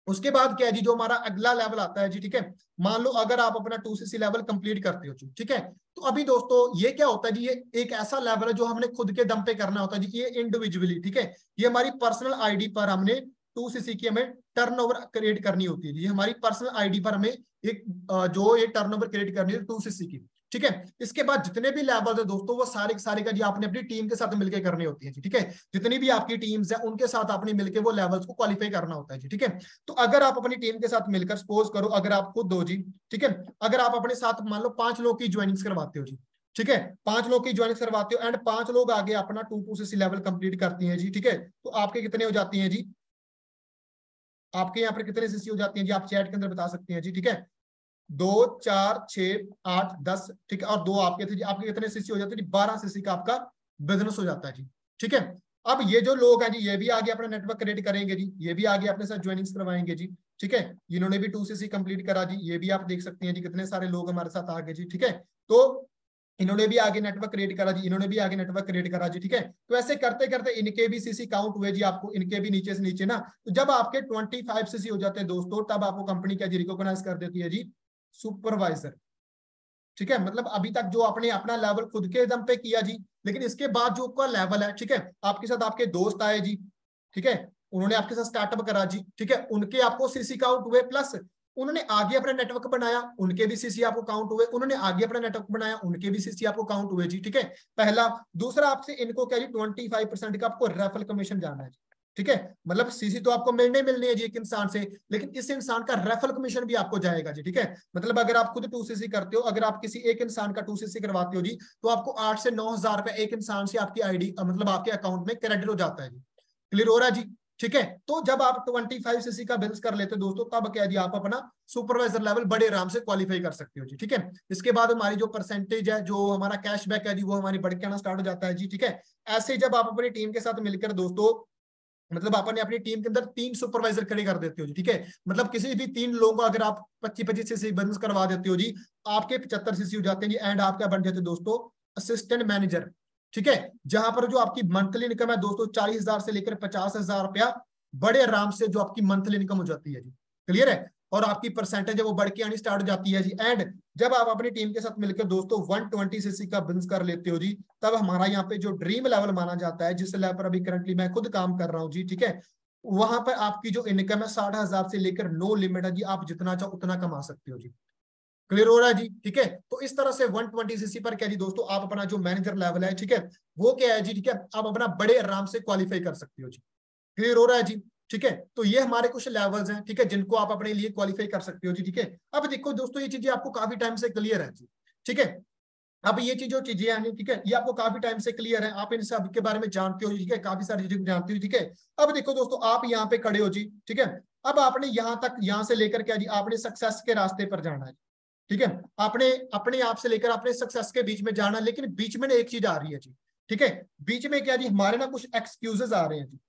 A: उसके बाद क्या है जी, जो हमारा अगला लेवल आता है जी, ठीक है। मान लो अगर आप अपना 2cc लेवल कंप्लीट करते हो जी, ठीक है, तो अभी दोस्तों ये क्या होता है जी, ये एक ऐसा लेवल है जो हमने खुद के दम पे करना होता है जी, ये इंडिविजुअली, ठीक है। ये हमारी पर्सनल आईडी पर हमने 2cc की हमें टर्नओवर क्रिएट करनी होती है जी, हमारी पर्सनल आईडी पर हमें एक जो ये टर्नओवर क्रिएट करनी है 2cc की, ठीक है। इसके बाद जितने भी लेवल है दोस्तों, वो सारे के सारे का जी आपने अपनी टीम के साथ मिलकर करनी होती है जी, ठीक है। जितनी भी आपकी टीम्स है उनके साथ आपने मिलकर वो लेवल्स को क्वालिफाई करना होता है जी, ठीक है। तो अगर आप अपनी टीम के साथ मिलकर, सपोज करो अगर आप खुद हो जी, ठीक है, अगर आप अपने साथ मान लो 5 लोग की ज्वाइनिंग करवाते हो जी, ठीक है, 5 लोग की ज्वाइनिंग करवाते हो एंड 5 लोग आगे अपना 2cc लेवल कंप्लीट करती हैं जी, ठीक है। तो आपके कितने हो जाती हैं जी, आपके यहाँ पर कितने सीसी हो जाती हैं जी, आप चैट के अंदर बता सकते हैं जी, ठीक है। 2, 4, 6, 8, 10, ठीक है, और 2 आपके थे जी, आपके कितने सीसी हो जाते हैं जी, 12cc का आपका बिजनेस हो जाता है जी, ठीक है। अब ये जो लोग हैं जी, ये भी आगे अपना नेटवर्क क्रिएट करेंगे जी, ये भी आगे अपने साथ ज्वाइनिंग करवाएंगे जी, ठीक है। इन्होंने भी 2cc कंप्लीट करा जी, ये भी आप देख सकते हैं जी कितने सारे लोग हमारे साथ आगे जी, ठीक है। तो इन्होंने भी आगे नेटवर्क क्रिएट करा जी, इन्होंने भी आगे नेटवर्क क्रिएट करा जी, ठीक है। तो ऐसे करते करते इनके भी सीसी काउंट हुए जी, आपको इनके भी नीचे से नीचे ना, तो जब आपके 25cc हो जाते हैं दोस्तों, तब आपको कंपनी क्या जी रिकॉग्नाइज कर देती है जी, सुपरवाइजर, ठीक है। मतलब अभी तक जो आपने अपना लेवल खुद के दम पे किया जी, लेकिन इसके बाद जो आपका लेवल है, ठीक है, आपके साथ आपके दोस्त आए जी, ठीक है, उन्होंने आपके साथ स्टार्टअप करा जी, ठीक है, उनके आपको सीसी काउंट हुए, प्लस उन्होंने आगे अपना नेटवर्क बनाया, उनके भी सीसी आपको काउंट हुए, उन्होंने आगे अपना नेटवर्क बनाया, उनके भी सीसी आपको काउंट हुए जी, ठीक है। पहला। दूसरा, आपसे इनको क्या जी 25% का आपको रेफरल कमीशन जाना है जी, ठीक है, मतलब सीसी तो आपको मिलनी है जी एक इंसान से, लेकिन इस इंसान का रेफरल कमीशन भी आपको जाएगा जी। ठीक है, मतलब अगर आप खुद 2cc करते हो, अगर आप किसी एक इंसान का 2cc करवाते हो जी, तो आपको 8 से 9 हजार रुपए एक इंसान से आपकी आईडी मतलब आपके अकाउंट में क्रेडिट हो जाता है जी। क्लियर हो रहा है जी। ठीक है, तो जब आप 25cc का बिल्स कर लेते हो दोस्तों, तब क्या जी आप अपना सुपरवाइजर लेवल बड़े आराम से क्वालिफाई कर सकते हो जी। ठीक है, इसके बाद हमारी जो परसेंटेज है, जो हमारा कैशबैक है जी, वो हमारी बढ़ के आना स्टार्ट हो जाता है जी। ठीक है, ऐसे जब आप अपनी टीम के साथ मिलकर दोस्तों, मतलब आपने अपनी टीम के अंदर 3 सुपरवाइजर खड़े कर देते हो जी। ठीक है, मतलब किसी भी 3 लोगों को अगर आप 25-25 बिजनेस करवा देते हो जी, आपके 75cc हो जाते हैं जी, एंड आप क्या बन जाते हो दोस्तों, असिस्टेंट मैनेजर। ठीक है, जहां पर जो आपकी मंथली इनकम है दोस्तों 40,000 से लेकर 50,000 रुपया बड़े आराम से जो आपकी मंथली इनकम हो जाती है जी। क्लियर है, और आपकी परसेंटेज है वो बढ़ के आनी स्टार्ट हो जाती है जी। एंड जब आप अपनी टीम के साथ मिलकर दोस्तों 120cc का बिजनेस कर लेते हो जी, तब हमारा यहाँ पे जो ड्रीम लेवल माना जाता है, जिस लेवल पर अभी करंटली मैं खुद काम कर रहा हूँ जी। ठीक है, वहां पर आपकी जो इनकम है 60,000 से लेकर नो लिमिट है जी, आप जितना चाहो उतना कमा सकते हो जी। क्लियर हो रहा है जी। ठीक है, तो इस तरह से 120cc पर क्या जी दोस्तों, आप अपना जो मैनेजर लेवल है, ठीक है, वो क्या है जी, ठीक है, आप अपना बड़े आराम से क्वालिफाई कर सकते हो जी। क्लियर हो रहा है जी। ठीक है, तो ये हमारे कुछ लेवल्स हैं, ठीक है, जिनको आप अपने लिए क्वालिफाई कर सकते हो जी। ठीक है, अब देखो दोस्तों, ये चीजें आपको काफी टाइम से क्लियर है जी। ठीक है, अब ये चीज जो चीजें हैं, ठीक है, ये आपको काफी टाइम से क्लियर है, आप इन सब के बारे में जानते हो। ठीक है, काफी सारी चीजें जानते हो। ठीक है, अब देखो दोस्तों, आप यहाँ पे खड़े हो जी। ठीक है, अब आपने यहाँ तक, यहाँ से लेकर क्या जी, आपने सक्सेस के रास्ते पर जाना है। ठीक है, आपने अपने आप से लेकर अपने सक्सेस के बीच में जाना, लेकिन बीच में एक चीज आ रही है जी। ठीक है, बीच में क्या जी, हमारे ना कुछ एक्सक्यूजेस आ रहे हैं जी,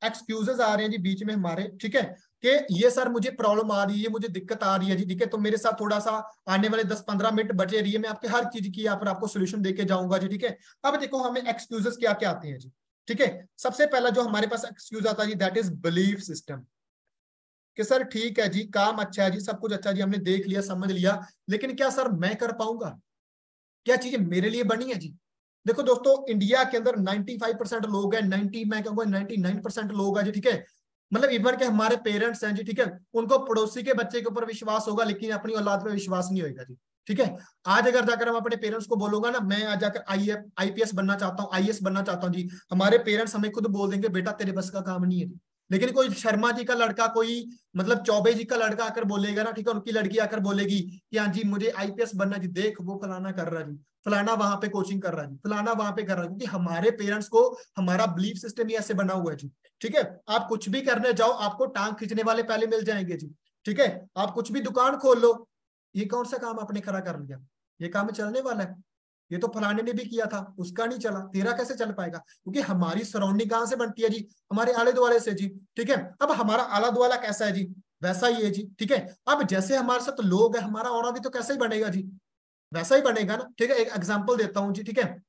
A: एक्सक्यूजेस आ रहे हैं जी बीच में हमारे। ठीक है, कि ये सर मुझे प्रॉब्लम आ रही है, मुझे दिक्कत आ रही है जी। ठीक है, तो मेरे साथ थोड़ा सा आने वाले 10-15 मिनट बचे रहिए, मैं आपके हर चीज की यहाँ पर आपको सोल्यूशन देके जाऊंगा जी। ठीक है, अब देखो हमें एक्सक्यूजेस क्या क्या आते हैं जी। ठीक है, सबसे पहला जो हमारे पास एक्सक्यूज आता है जी, दैट इज बिलीफ सिस्टम। कि सर ठीक है जी, काम अच्छा है जी, सब कुछ अच्छा है जी, हमने देख लिया समझ लिया, लेकिन क्या सर मैं कर पाऊंगा, क्या चीजें मेरे लिए बनी है जी। देखो दोस्तों, इंडिया के अंदर 95% लोग हैं, 90 मैं कहूंगा 99% लोग हैं जी। ठीक है, मतलब इवन के हमारे पेरेंट्स हैं जी। ठीक है, उनको पड़ोसी के बच्चे के ऊपर विश्वास होगा, लेकिन अपनी औलाद पे विश्वास नहीं होगा जी। ठीक है, आज अगर जाकर हम अपने पेरेंट्स को बोलूंगा ना, मैं आज जाकर आईपीएस बनना चाहता हूँ, आईएएस बनना चाहता हूँ जी, हमारे पेरेंट्स हमें खुद बोल देंगे बेटा तेरे बस का काम नहीं है जी। लेकिन कोई शर्मा जी का लड़का, कोई मतलब चौबे जी का लड़का आकर बोलेगा ना, ठीक है, उनकी लड़की आकर बोलेगी कि हाँ जी मुझे आईपीएस बनना जी, देख वो फलाना कर रहा जी, फलाना वहां पे कोचिंग कर रहा है, फलाना वहां पे कर रहा है, क्योंकि हमारे पेरेंट्स को हमारा बिलीफ सिस्टम ही ऐसे बना हुआ है जी। ठीक है, आप कुछ भी करने जाओ, आपको टांग खींचने वाले पहले मिल जाएंगे जी। ठीक है, आप कुछ भी दुकान खोल लो, ये कौन सा काम आपने खड़ा कर लिया, ये काम चलने वाला है, ये तो फलाने ने भी किया था, उसका नहीं चला, तेरा कैसे चल पाएगा, क्योंकि हमारी सराउंडिंग कहां से बनती है जी, हमारे आले दुआले से जी। ठीक है, अब हमारा आला दुआला कैसा है जी, वैसा ही है जी। ठीक है, अब जैसे हमारे साथ लोग हैं, हमारा और भी तो कैसा ही बनेगा जी, वैसा ही बनेगा ना। ठीक है, एक एग्जांपल देता हूं जी। ठीक है,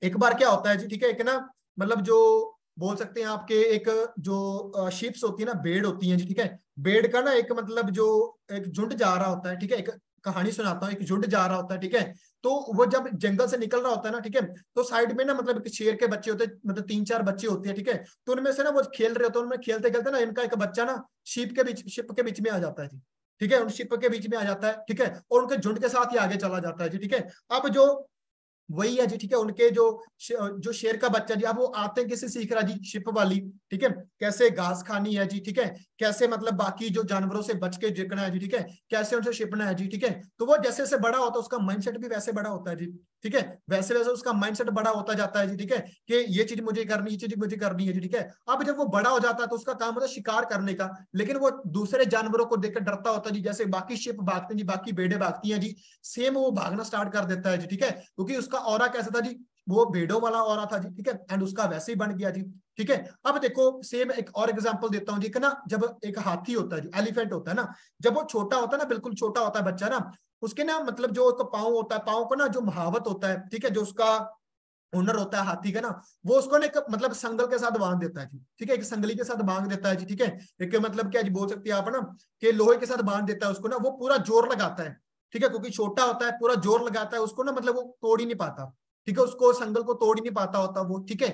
A: एक बार क्या होता है जी, ठीक है, एक ना मतलब जो बोल सकते हैं आपके एक जो शिप्स होती है ना, भेड़ होती हैं जी। ठीक है, भेड़ का ना एक मतलब जो एक झुंड जा रहा होता है। ठीक है, एक कहानी सुनाता हूँ, एक झुंड जा रहा होता है। ठीक है, तो वो जब जंगल से निकल रहा होता है ना, ठीक है, तो साइड में ना मतलब शेर के बच्चे होते हैं, मतलब 3-4 बच्चे होते हैं। ठीक है, तो उनमें से ना वो खेल रहे होते हैं, उनमें खेलते खेलते ना इनका एक बच्चा ना शिप के बीच में आ जाता है जी। ठीक है, उन शिप के बीच में आ जाता है। ठीक है, और उनके झुंड के साथ ही आगे चला जाता है जी। ठीक है, अब जो वही है जी। ठीक है, उनके जो शेर का बच्चा जी, अब वो आते हैं किसे सीख रहा जी, शिप वाली। ठीक है, कैसे घास खानी है जी। ठीक है, कैसे मतलब बाकी जो जानवरों से बच के जिकना है जी। ठीक है, कैसे उनसे छिपना है जी। ठीक है, तो वो जैसे जैसे बड़ा होता है, उसका माइंडसेट भी वैसे बड़ा होता है जी। ठीक है, वैसे वैसे उसका माइंडसेट बड़ा होता जाता है जी। ठीक है, कि ये चीज मुझे करनी, ये चीज मुझे करनी है जी। ठीक है, अब जब वो बड़ा हो जाता है तो उसका काम होता है शिकार करने का, लेकिन वो दूसरे जानवरों को देखकर डरता होता है जी, जैसे बाकी शिप भागते हैं जी, बाकी भेड़ें भागती हैं जी, सेम वो भागना स्टार्ट कर देता है जी। ठीक है, क्योंकि उसका ऑरा कैसा था जी, वो भेड़ों वाला ऑरा था जी। ठीक है, एंड उसका वैसे ही बन गया जी। ठीक है, अब देखो सेम एक और एग्जांपल देता हूं जी, ना जब एक हाथी होता है जी, एलिफेंट होता है ना, जब वो छोटा होता है ना, बिल्कुल छोटा होता है बच्चा ना, उसके ना मतलब जो एक पाँव होता है, पाँव को ना जो महावत होता है, ठीक है, जो उसका ओनर होता है हाथी का ना, वो उसको ना एक मतलब संगल के साथ बांध देता है जी। ठीक है, एक संगली के साथ बांध देता है जी। ठीक है, एक मतलब क्या जी बोल सकते हैं आप ना, कि लोहे के साथ बांध देता है उसको ना, वो पूरा जोर लगाता है। ठीक है, क्योंकि छोटा होता है, पूरा जोर लगाता है उसको ना, मतलब वो तोड़ ही नहीं पाता। ठीक है, उसको संगल को तोड़ ही नहीं पाता होता वो। ठीक है,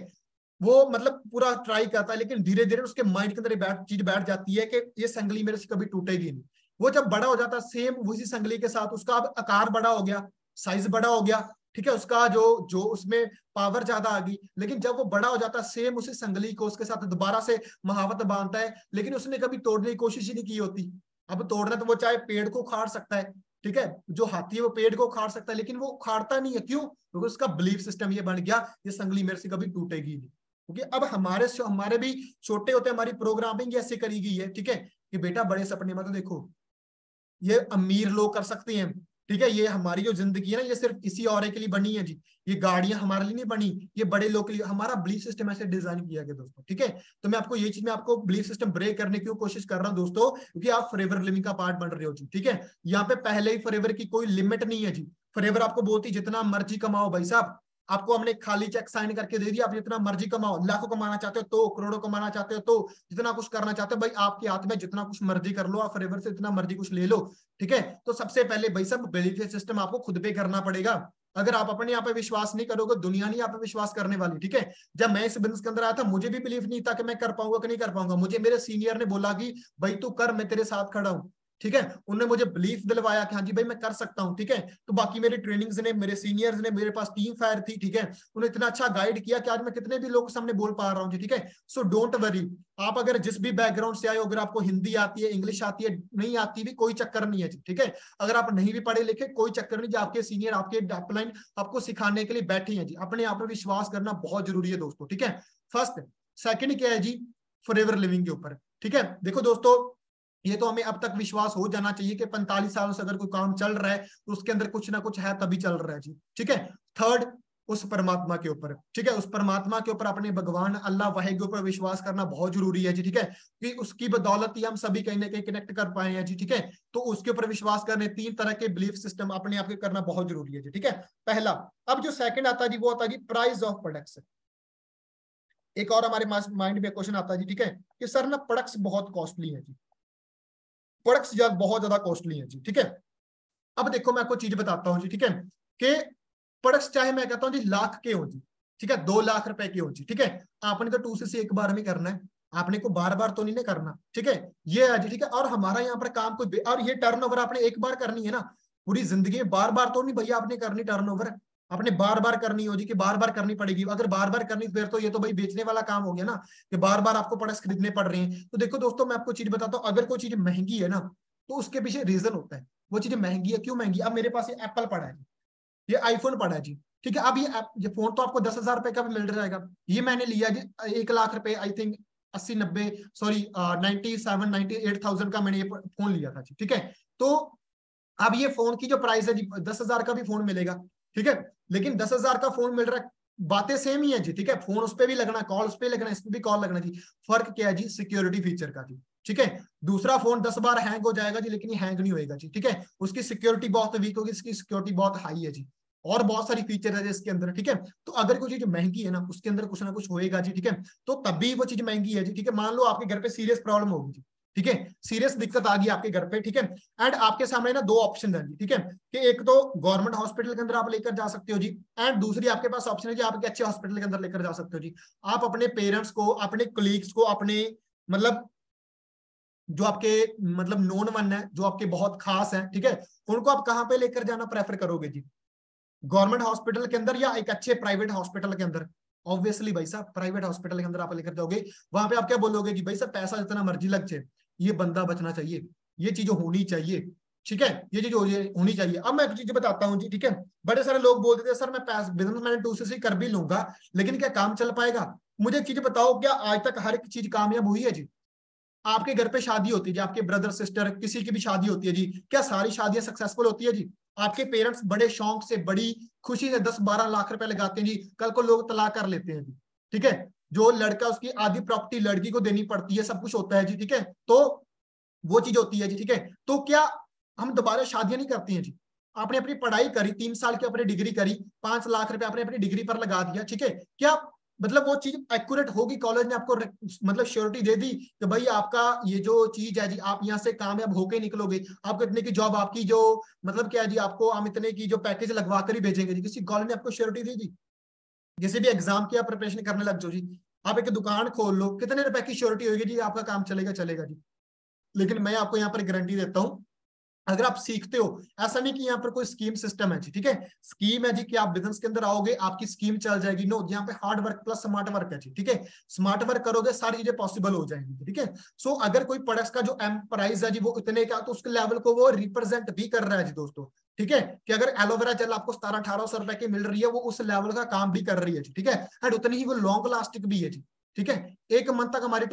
A: वो मतलब पूरा ट्राई करता है, लेकिन धीरे धीरे उसके माइंड के अंदर चीज बैठ जाती है कि ये संगली मेरे से कभी टूटेगी नहीं। वो जब बड़ा हो जाता है, सेम उसी संगली के साथ उसका अब आकार बड़ा हो गया, साइज बड़ा हो गया। ठीक है, उसका जो जो उसमें पावर ज्यादा आ गई, लेकिन जब वो बड़ा हो जाता है सेम उसी संगली को उसके साथ दोबारा से महावत बांधता है, लेकिन उसने कभी तोड़ने की कोशिश ही नहीं की होती। अब तोड़ना तो वो चाहे पेड़ को उखाड़ सकता है, ठीक है, जो हाथी है वो पेड़ को उखाड़ सकता है, लेकिन वो उखाड़ता नहीं है, क्यों? क्योंकि उसका बिलीफ सिस्टम ये बन गया, ये संगली मेरे से कभी टूटेगी नहीं। क्योंकि अब हमारे भी छोटे होते हमारी प्रोग्रामिंग ऐसे करी गई है, ठीक है, कि बेटा बड़े सपने मत देखो, ये अमीर लोग कर सकते हैं, ठीक है, ये हमारी जो जिंदगी है ना ये सिर्फ किसी और के लिए बनी है जी, ये गाड़ियां हमारे लिए नहीं बनी, ये बड़े लोग के लिए। हमारा बिलीफ सिस्टम ऐसे डिजाइन किया गया दोस्तों, ठीक है। तो मैं आपको ये चीज, मैं आपको बिलीफ सिस्टम ब्रेक करने की कोशिश कर रहा हूँ दोस्तों, क्योंकि आप फॉरएवर लिविंग का पार्ट बन रहे हो जी, ठीक है। यहाँ पे पहले ही फॉरएवर की कोई लिमिट नहीं है जी, फॉरएवर आपको बोलती जितना मर्जी कमाओ भाई साहब, आपको हमने खाली चेक साइन करके दे दिया, आप जितना मर्जी कमाओ, लाखों कमाना चाहते हो तो, करोड़ों कमाना चाहते हो तो, जितना कुछ करना चाहते हो भाई आपके हाथ में, जितना कुछ मर्जी कर लो, आप फॉरएवर से जितना मर्जी कुछ ले लो, ठीक है। तो सबसे पहले भाई साहब बिलीफ सिस्टम आपको खुद पे करना पड़ेगा। अगर आप अपने आप पे विश्वास नहीं करोगे, दुनिया नहीं आप पे विश्वास करने वाली, ठीक है। जब मैं इस बिजनेस के अंदर आया था मुझे भी बिलीफ नहीं था कि मैं कर पाऊंगा कि नहीं कर पाऊंगा, मुझे मेरे सीनियर ने बोला कि भाई तू कर, मैं तेरे साथ खड़ा हूं, ठीक है। उन्होंने मुझे बिलीफ दिलवाया कि हाँ जी भाई मैं कर सकता हूँ, ठीक है। तो बाकी मेरे ट्रेनिंग्स ने, मेरे सीनियर्स ने, मेरे पास टीम फायर थी, ठीक है, उन्होंने इतना अच्छा गाइड किया कि आज मैं कितने भी लोगों के सामने बोल पा रहा हूँ जी, ठीक है। सो डोंट वरी, आप अगर जिस भी बैकग्राउंड से आए हो, अगर आपको हिंदी आती है, इंग्लिश आती है, नहीं आती भी कोई चक्कर नहीं है जी, ठीक है। अगर आप नहीं भी पढ़े लिखे कोई चक्कर नहीं जी, आपके सीनियर, आपके अपलाइन आपको सिखाने के लिए बैठे हैं जी। अपने आप में विश्वास करना बहुत जरूरी है दोस्तों, ठीक है। फर्स्ट। सेकंड क्या है जी, फॉरएवर लिविंग के ऊपर, ठीक है। देखो दोस्तों, ये तो हमें अब तक विश्वास हो जाना चाहिए कि 45 सालों से अगर कोई काम चल रहा है तो उसके अंदर कुछ ना कुछ है, तभी चल रहा है जी, ठीक है। थर्ड, उस परमात्मा के ऊपर, ठीक है, उस परमात्मा के ऊपर, अपने भगवान अल्लाह वाहे के ऊपर विश्वास करना बहुत जरूरी है जी, ठीक है। कि उसकी बदौलत ही हम सभी कहीं ना कहीं कनेक्ट कर पाए हैं जी, ठीक है। तो उसके ऊपर विश्वास करने 3 तरह के बिलीफ सिस्टम अपने आप के करना बहुत जरूरी है जी, ठीक है। पहला। अब जो सेकंड आता है जी, वो आता है जी प्राइस ऑफ प्रोडक्ट्स। एक और हमारे माइंड में क्वेश्चन आता है जी, ठीक है, कि सर ना प्रोडक्ट्स बहुत कॉस्टली है जी, प्रोडक्ट्स बहुत ज्यादा कॉस्टली है जी, ठीक है। अब देखो मैं आपको चीज बताता हूँ जी, ठीक है, कि प्रोडक्ट्स चाहे मैं कहता हूँ जी लाख के हो जी, ठीक है, 2 लाख रुपए के हो जी, ठीक है, आपने तो 2 एक बार में करना है, आपने को बार बार तो नहीं करना, ठीक है। ये है जी, ठीक है। और हमारा यहाँ पर काम कोई, और ये टर्नओवर आपने एक बार करनी है ना, पूरी जिंदगी में बार बार तो नहीं भैया आपने करनी टर्नओवर, आपने बार बार करनी हो जी, कि बार बार करनी पड़ेगी। अगर बार बार करनी फिर तो ये तो भाई बेचने वाला काम हो गया ना, कि बार बार आपको प्रोडक्ट्स खरीदने पड़ रहे हैं। तो देखो दोस्तों, मैं आपको चीज बताता हूँ, अगर कोई चीज महंगी है ना तो उसके पीछे रीजन होता है, वो चीज महंगी है, क्यों महंगी। अब मेरे पास ये एप्पल पड़ा है, ये आईफोन पड़ा है जी, ठीक है। अब ये फोन तो आपको 10,000 रुपए का भी मिल जाएगा, ये मैंने लिया जी 1 लाख रुपए, आई थिंक 80-90, सॉरी 97-98,000 का मैंने ये फोन लिया था जी, ठीक है। तो अब ये फोन की जो प्राइस है जी, 10,000 का भी फोन मिलेगा, ठीक है, लेकिन 10,000 का फोन मिल रहा है, बातें सेम ही है जी, ठीक है। फोन उस पर भी लगना, कॉल उस पर लगना, इस पर भी कॉल लगना जी। फर्क क्या है जी, सिक्योरिटी फीचर का जी, ठीक है। दूसरा फोन 10 बार हैंग हो जाएगा जी, लेकिन ये हैंग नहीं होएगा जी, ठीक है। उसकी सिक्योरिटी बहुत वीक होगी, इसकी सिक्योरिटी बहुत हाई है जी, और बहुत सारी फीचर है इसके अंदर, ठीक है। तो अगर कोई चीज महंगी है ना, उसके अंदर कुछ ना कुछ होएगा जी, ठीक है, तो तभी वो चीज महंगी है जी, ठीक है। मान लो आपके घर पे सीरियस प्रॉब्लम होगी जी, ठीक है, सीरियस दिक्कत आ गई आपके घर पे, ठीक है। एंड आपके सामने ना 2 ऑप्शन है जी, ठीक है, कि एक तो गवर्नमेंट हॉस्पिटल के अंदर आप लेकर जा सकते हो जी, एंड दूसरी आपके पास ऑप्शन है जी, आप अच्छे हॉस्पिटल के अंदर लेकर जा सकते हो जी। आप अपने पेरेंट्स को, अपने कोलीग्स को, अपने मतलब जो आपके मतलब नोन वन है, जो आपके बहुत खास है, ठीक है, उनको आप कहाँ पे लेकर जाना प्रेफर करोगे जी, गवर्नमेंट हॉस्पिटल के अंदर या एक अच्छे प्राइवेट हॉस्पिटल के अंदर? ऑब्वियसली भाई साहब प्राइवेट हॉस्पिटल के अंदर आप लेकर जाओगे, वहां पे आप क्या बोलोगे कि भाई साहब पैसा जितना मर्जी लग जाए, ये बंदा बचना चाहिए, ये चीज होनी चाहिए, ठीक है, ये चीज होनी चाहिए। अब मैं एक चीज बताता हूँ जी, ठीक है। बड़े सारे लोग बोलते थे सर मैं बिजनेस मैंने 2 कर भी लूंगा, लेकिन क्या काम चल पाएगा? मुझे एक चीज बताओ, क्या आज तक हर एक चीज कामयाब हुई है जी? आपके घर पे शादी होती है जी, आपके ब्रदर सिस्टर किसी की भी शादी होती है जी, क्या सारी शादियां सक्सेसफुल होती है जी? आपके पेरेंट्स बड़े शौक से, बड़ी खुशी से 10-12 लाख रुपए लगाते हैं जी, कल को लोग तलाक कर लेते हैं जी, ठीक है। जो लड़का, उसकी आधी प्रॉपर्टी लड़की को देनी पड़ती है, सब कुछ होता है जी, ठीक है। तो वो चीज होती है जी, ठीक है। तो क्या हम दोबारा शादियां नहीं करते हैं जी? आपने अपनी पढ़ाई करी, 3 साल की अपनी डिग्री करी, 5 लाख रुपए आपने अपनी डिग्री पर लगा दिया, ठीक है, क्या मतलब वो चीज एक्यूरेट होगी? कॉलेज ने आपको मतलब श्योरिटी दे दी कि भाई आपका ये जो चीज है जी, आप यहाँ से कामयाब होके निकलोगे, आपको इतने की जॉब, आपकी जो मतलब क्या है जी, आपको हम इतने की जो पैकेज लगवा कर ही भेजेंगे जी? किसी कॉलेज ने आपको श्योरिटी दी जी? किसी भी एग्जाम की आप प्रिपरेशन करने लग जाओ जी, आप एक दुकान खोल लो, कितने रुपए की श्योरिटी होगी जी आपका काम चलेगा? चलेगा जी। लेकिन मैं आपको यहाँ पर गारंटी देता हूँ, अगर आप सीखते हो, ऐसा नहीं कि यहाँ पर कोई स्कीम सिस्टम है जी, ठीक है, स्कीम है जी कि आप बिजनेस के अंदर आओगे आपकी स्कीम चल जाएगी, नो, यहाँ पे hard work plus smart work है जी, ठीक है, स्मार्ट वर्क करोगे सारी चीजें पॉसिबल हो जाएंगी, ठीक है। सो अगर कोई प्रोडक्ट्स का जो एम प्राइस है जी वो इतने का, तो उसके लेवल को वो रिप्रेजेंट भी कर रहा है जी दोस्तों, ठीक है, कि अगर एलोवेरा जेल आपको 1700-1800 रुपए की मिल रही है, वो उस लेवल का काम भी कर रही है जी, ठीक है, एंड उतनी ही वो लॉन्ग लास्टिक भी है जी, ठीक है, 1 मंथ तक हमारी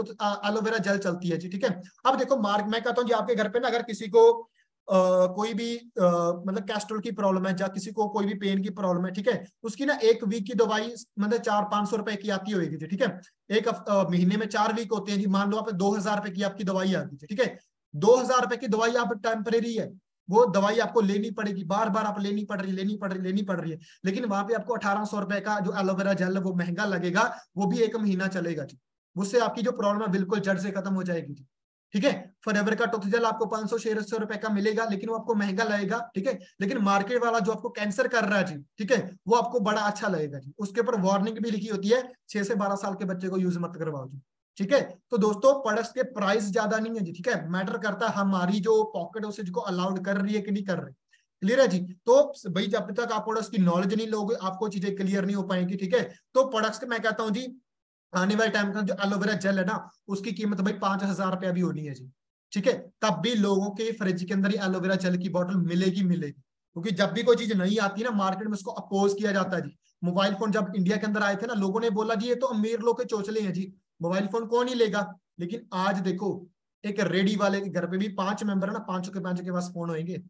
A: एलोवेरा जेल चलती है जी, ठीक है। अब देखो मार्क, मैं कहता हूँ जी आपके घर पे ना अगर किसी को कोई भी मतलब कैस्ट्रोल की प्रॉब्लम है, या किसी को कोई भी पेन की प्रॉब्लम है, ठीक है, उसकी ना 1 वीक की दवाई मतलब 400-500 रुपए की आती होगी जी, ठीक है, एक महीने में 4 वीक होते हैं जी, मान लो आप 2000 रुपए की आपकी दवाई आती है, ठीक है, 2000 रुपए की दवाई आप टेम्परेरी है, वो दवाई आपको लेनी पड़ेगी, बार बार आप लेनी पड़ रही है, लेकिन वहां पे आपको 1800 रुपए का जो एलोवेरा जेल है वो महंगा लगेगा, वो भी 1 महीना चलेगा जी, उससे आपकी जो प्रॉब्लम है बिल्कुल जड़ से खत्म हो जाएगी जी, ठीक है। फॉरएवर का टूथ जेल आपको 500-600 रुपए का मिलेगा, लेकिन वो आपको महंगा लगेगा, ठीक है, लेकिन मार्केट वाला जो आपको कैंसर कर रहा है जी, ठीक है, वो आपको बड़ा अच्छा लगेगा जी, उसके ऊपर वार्निंग भी लिखी होती है 6 से 12 साल के बच्चे को यूज मत करवाओ जी, ठीक है। तो दोस्तों प्रोडक्ट्स के प्राइस ज्यादा नहीं है जी, ठीक है, मैटर करता है हमारी जो पॉकेट उसे को अलाउड कर रही है कि नहीं कर रही, क्लियर है जी। तो भाई जब तक आप प्रोडक्ट्स की नॉलेज नहीं लोगे आपको चीजें क्लियर नहीं हो पाएंगी, ठीक है। तो प्रोडक्ट्स के मैं कहता हूँ जी आने वाले टाइम का जो एलोवेरा जेल है ना उसकी कीमत भाई 5000 रुपया भी होनी है जी, ठीक है, तब भी लोगों के फ्रिज के अंदर ही एलोवेरा जेल की बोतल मिलेगी, क्योंकि जब भी कोई चीज नहीं आती ना मार्केट में उसको अपोज किया जाता है जी। मोबाइल फोन जब इंडिया के अंदर आए थे ना लोगों ने बोला जी ये तो अमीर लोग के चोचले हैं जी, मोबाइल फोन कौन ही लेगा, लेकिन आज देखो एक रेडी वाले के घर पे भी 5 मेंबर है ना, 5 के पास फोन होंगे,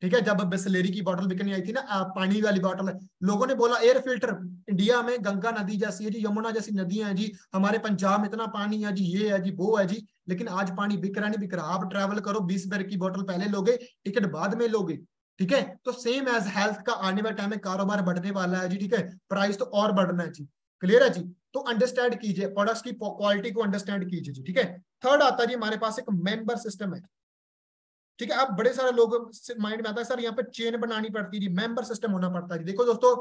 A: ठीक है। जब बिस्लेरी की बोतल बिकने आई थी ना पानी वाली बोतल, लोगों ने बोला एयर फिल्टर, इंडिया में गंगा नदी जैसी है जी, यमुना जैसी नदियां हैं जी, हमारे पंजाब में इतना पानी है जी, ये है जी वो है जी, लेकिन आज पानी बिक रहा नहीं बिक रहा। आप ट्रैवल करो 20 रुपए की बोतल पहले लोगे, टिकट बाद में लोगे, ठीक है। तो सेम एज हेल्थ का आने वाले टाइम में कारोबार बढ़ने वाला है जी, ठीक है, प्राइस तो और बढ़ना है जी, क्लियर है जी। तो अंडरस्टैंड कीजिए प्रोडक्ट्स की क्वालिटी को अंडरस्टैंड कीजिए जी, ठीक है। थर्ड आता है जी हमारे पास एक मेंबर सिस्टम है, ठीक है। अब बड़े सारे लोग माइंड में आता है सर यहाँ पे चेन बनानी पड़ती है जी, मेंबर सिस्टम होना पड़ता है जी। देखो दोस्तों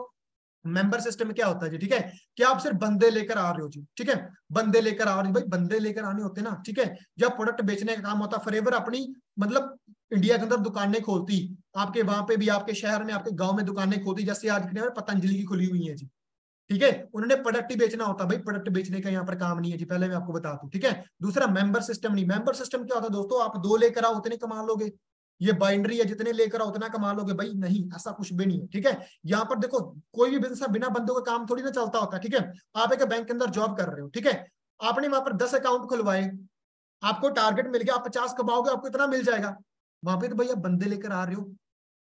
A: मेंबर सिस्टम में क्या होता है जी, ठीक है, कि आप सिर्फ बंदे लेकर आ रहे हो जी, ठीक है, बंदे लेकर आ रहे हो भाई, बंदे लेकर आने होते ना, ठीक है। जब प्रोडक्ट बेचने का काम होता है फॉरएवर अपनी मतलब इंडिया के अंदर दुकानें खोलती, आपके वहां पे भी आपके शहर में आपके गांव में दुकानें खोलती, जैसे आज के टाइम में पतंजलि की खुली हुई है जी, ठीक है, उन्होंने प्रोडक्ट ही बेचना होता भाई, प्रोडक्ट बेचने का यहाँ पर काम नहीं है जी, पहले मैं आपको बता दूं, ठीक है। दूसरा मेंबर सिस्टम नहीं, मेंबर सिस्टम क्या होता है दोस्तों, आप 2 लेकर आओ उतने कमा लोगे, ये बाइंड्री है जितने लेकर आओ उतना कमा लोगे, भाई नहीं ऐसा कुछ भी नहीं है, ठीक है। यहाँ पर देखो कोई भी बिजनेस बिना बंदों का काम थोड़ी ना चलता होता, ठीक है। आप एक बैंक के अंदर जॉब कर रहे हो, ठीक है, आपने वहां पर 10 अकाउंट खुलवाए, आपको टारगेट मिल गया आप 50 कमाओगे, आपको इतना मिल जाएगा, वहां पे तो भैया बंदे लेकर आ रहे हो,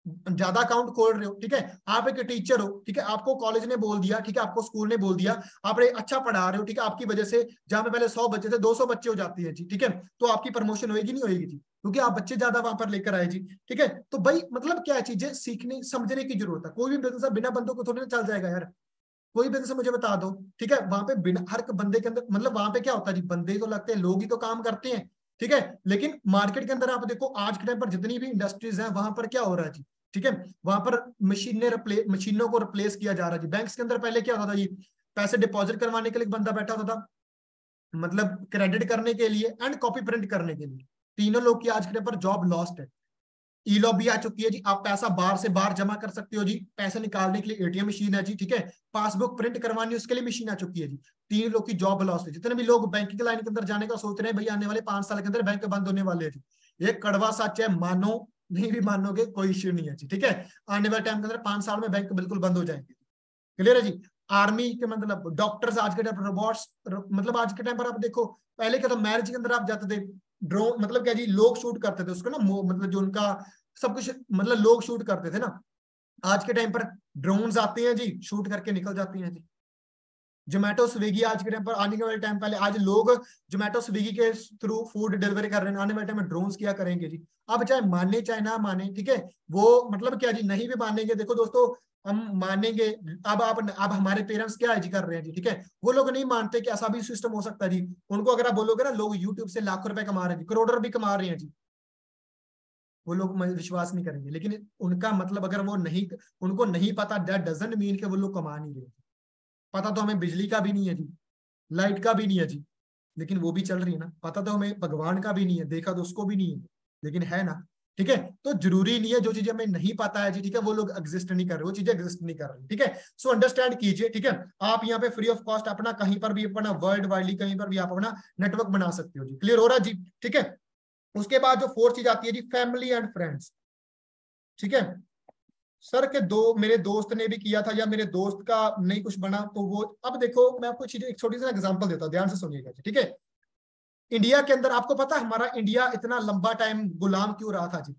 A: ज्यादा अकाउंट खोल रहे हो, ठीक है। आप एक टीचर हो, ठीक है, आपको कॉलेज ने बोल दिया, ठीक है, आपको स्कूल ने बोल दिया, आप अच्छा पढ़ा रहे हो, ठीक है, आपकी वजह से जहां पे पहले 100 बच्चे थे 200 बच्चे हो जाती है जी, ठीक है, तो आपकी प्रमोशन होगी नहीं होगी जी, क्योंकि आप बच्चे ज्यादा वहां पर लेकर आए जी, ठीक है। तो भाई मतलब क्या चीजें सीखने समझने की जरूरत है, कोई भी बिजनेस बिना बंदों को थोड़ी ना चल जाएगा यार, कोई बिजनेस मुझे बता दो, ठीक है, वहां पे बिना हर बंदे के अंदर मतलब वहां पे क्या होता है जी, बंदे तो लगते हैं, लोग ही तो काम करते हैं, ठीक है, लेकिन मार्केट के अंदर आप देखो आज के टाइम पर जितनी भी इंडस्ट्रीज हैं वहां पर क्या हो रहा है जी, ठीक है, वहां पर मशीनों को रिप्लेस किया जा रहा है जी। बैंक्स के अंदर पहले क्या होता था जी, पैसे डिपॉजिट करवाने के लिए एक बंदा बैठा होता था, मतलब क्रेडिट करने के लिए एंड कॉपी प्रिंट करने के लिए, तीनों लोग की आज के टाइम पर जॉब लॉस्ट है। ई लॉबी आ चुकी है जी, आप पैसा बाहर से बाहर जमा कर सकते हो जी, पैसे निकालने के लिए एटीएम मशीन है जी, ठीक है, पासबुक प्रिंट करवानी उसके लिए मशीन आ चुकी है जी, 3 लोग की जॉब लॉस है। जितने भी लोग बैंकिंग लाइन के अंदर जाने का सोच रहे हैं भैया आने वाले 5 साल के अंदर बैंक बंद होने वाले हैं जी, ये कड़वा सच है, मानो नहीं भी मानोगे कोई इश्यू नहीं है जी, ठीक है, आने वाले टाइम के अंदर 5 साल में बैंक बिल्कुल बंद हो जाएंगे, क्लियर है जी। आर्मी के मतलब डॉक्टर्स आज के टाइम रोबोट्स, मतलब आज के टाइम पर आप देखो पहले क्या था, मैरिज के अंदर आप जाते थे ड्रोन मतलब क्या जी, लोग शूट करते थे उसको ना, मतलब जो उनका सब कुछ मतलब लोग शूट करते थे ना, आज के टाइम पर ड्रोन्स आते हैं जी, शूट करके निकल जाती हैं जी। जोमेटो स्विगी आज के टाइम पर, आने वाले टाइम पहले आज लोग जोमेटो स्विगी के थ्रू फूड डिलीवरी कर रहे हैं, आने वाले टाइम में ड्रोन्स क्या करेंगे जी। अब चाहे माने चाहे ना माने, ठीक है, वो मतलब क्या जी नहीं भी मानेंगे, देखो दोस्तों हम मानेंगे, अब हमारे पेरेंट्स क्या है जी कर रहे हैं जी, ठीक है, वो लोग नहीं मानते कि ऐसा भी सिस्टम हो सकता है जी। उनको अगर आप बोलोगे ना लोग यूट्यूब से लाखों रुपए कमा रहे हैं जी, करोड़ों भी कमा रहे हैं जी, वो लोग विश्वास नहीं करेंगे, लेकिन उनका मतलब अगर वो नहीं, उनको नहीं पता, दैट डजंट मीन कि वो लोग कमा नहीं रहे। पता तो हमें बिजली का भी नहीं है जी, लाइट का भी नहीं है जी, लेकिन वो भी चल रही है ना। पता तो हमें भगवान का भी नहीं है, देखा तो उसको भी नहीं है, लेकिन है ना। ठीक है। तो जरूरी नहीं है जो चीजें हमें नहीं पता है जी, ठीक है, वो लोग एग्जिस्ट नहीं कर रहे, वो चीजें एग्जिस्ट नहीं कर रही, ठीक है। सो अंडरस्टैंड कीजिए, ठीक है। आप यहाँ पे फ्री ऑफ कॉस्ट अपना कहीं पर भी अपना वर्ल्ड वाइडली कहीं पर भी आप अपना नेटवर्क बना सकते हो जी। क्लियर हो रहा है जी, ठीक है। उसके बाद जो फोर्थ चीज आती है जी, फैमिली एंड फ्रेंड्स, ठीक है। सर के दो मेरे दोस्त ने भी किया था या मेरे दोस्त का नहीं कुछ बना तो वो, अब देखो मैं आपको चीजें एक छोटी सी एग्जांपल देता हूँ, ध्यान से सुनिएगा जी, ठीक है। इंडिया के अंदर आपको पता है हमारा इंडिया इतना लंबा टाइम गुलाम क्यों रहा था जी?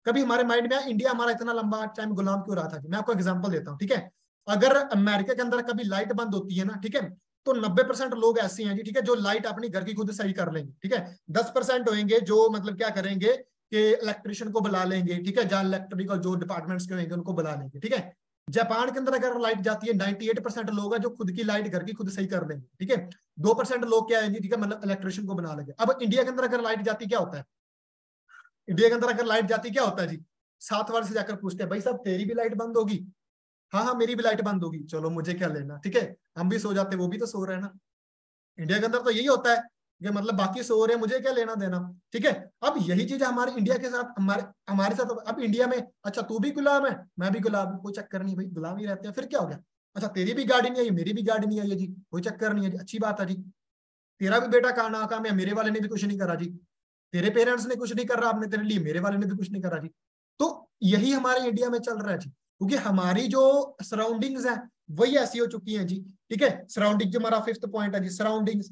A: कभी हमारे माइंड में इंडिया हमारा इतना लंबा टाइम गुलाम क्यों रहा था जी? मैं आपको एग्जांपल देता हूँ, ठीक है। अगर अमेरिका के अंदर कभी लाइट बंद होती है ना, ठीक है, तो 90% लोग ऐसे हैं जी, ठीक है, जो लाइट अपनी घर की खुद सही कर लेंगे, ठीक है। 10% होंगे जो मतलब क्या करेंगे कि इलेक्ट्रिशियन को बुला लेंगे, ठीक है, जहां इलेक्ट्रिकल जो डिपार्टमेंट्स के होंगे उनको बुला लेंगे, ठीक है। जापान के अंदर अगर लाइट जाती है 98% लोग हैं जो खुद की लाइट घर की खुद सही कर लेंगे, ठीक है। 2% लोग क्या है जी, ठीक है, मतलब इलेक्ट्रिशियन को बना लेंगे। अब इंडिया के अंदर अगर लाइट जाती क्या होता है? इंडिया के अंदर अगर लाइट जाती क्या होता है जी? 7 वर्ष से जाकर पूछते हैं, भाई साहब तेरी भी लाइट बंद होगी? हाँ हाँ मेरी भी लाइट बंद होगी, चलो मुझे क्या लेना, ठीक है। हम भी सो जाते, वो भी तो सो रहे हैं ना। इंडिया के अंदर तो यही होता है कि मतलब बाकी सो रहे हैं, मुझे क्या लेना देना, ठीक है। अब यही चीज हमारे इंडिया के साथ हमारे हमारे साथ अब इंडिया में, अच्छा तू भी गुलाम है मैं भी गुलाम हूं, कोई चक्कर नहीं भाई, गुलाम ही रहते हैं, फिर क्या हो गया? अच्छा तेरी भी गाड़ी नहीं आई मेरी भी गाड़ी नहीं आई है जी, कोई चक्कर नहीं है जी, अच्छी बात है जी। तेरा भी बेटा कहा ना काम है, मेरे वाले ने भी कुछ नहीं करा जी। तेरे पेरेंट्स ने कुछ नहीं कर रहा आपने तेरे लिए, मेरे वाले ने भी कुछ नहीं करा जी। तो यही हमारे इंडिया में चल रहा है जी, क्योंकि हमारी जो सराउंडिंग्स है वही ऐसी हो चुकी हैं जी, ठीक है। सराउंडिंग जो हमारा फिफ्थ पॉइंट है जी, सराउंडिंग्स,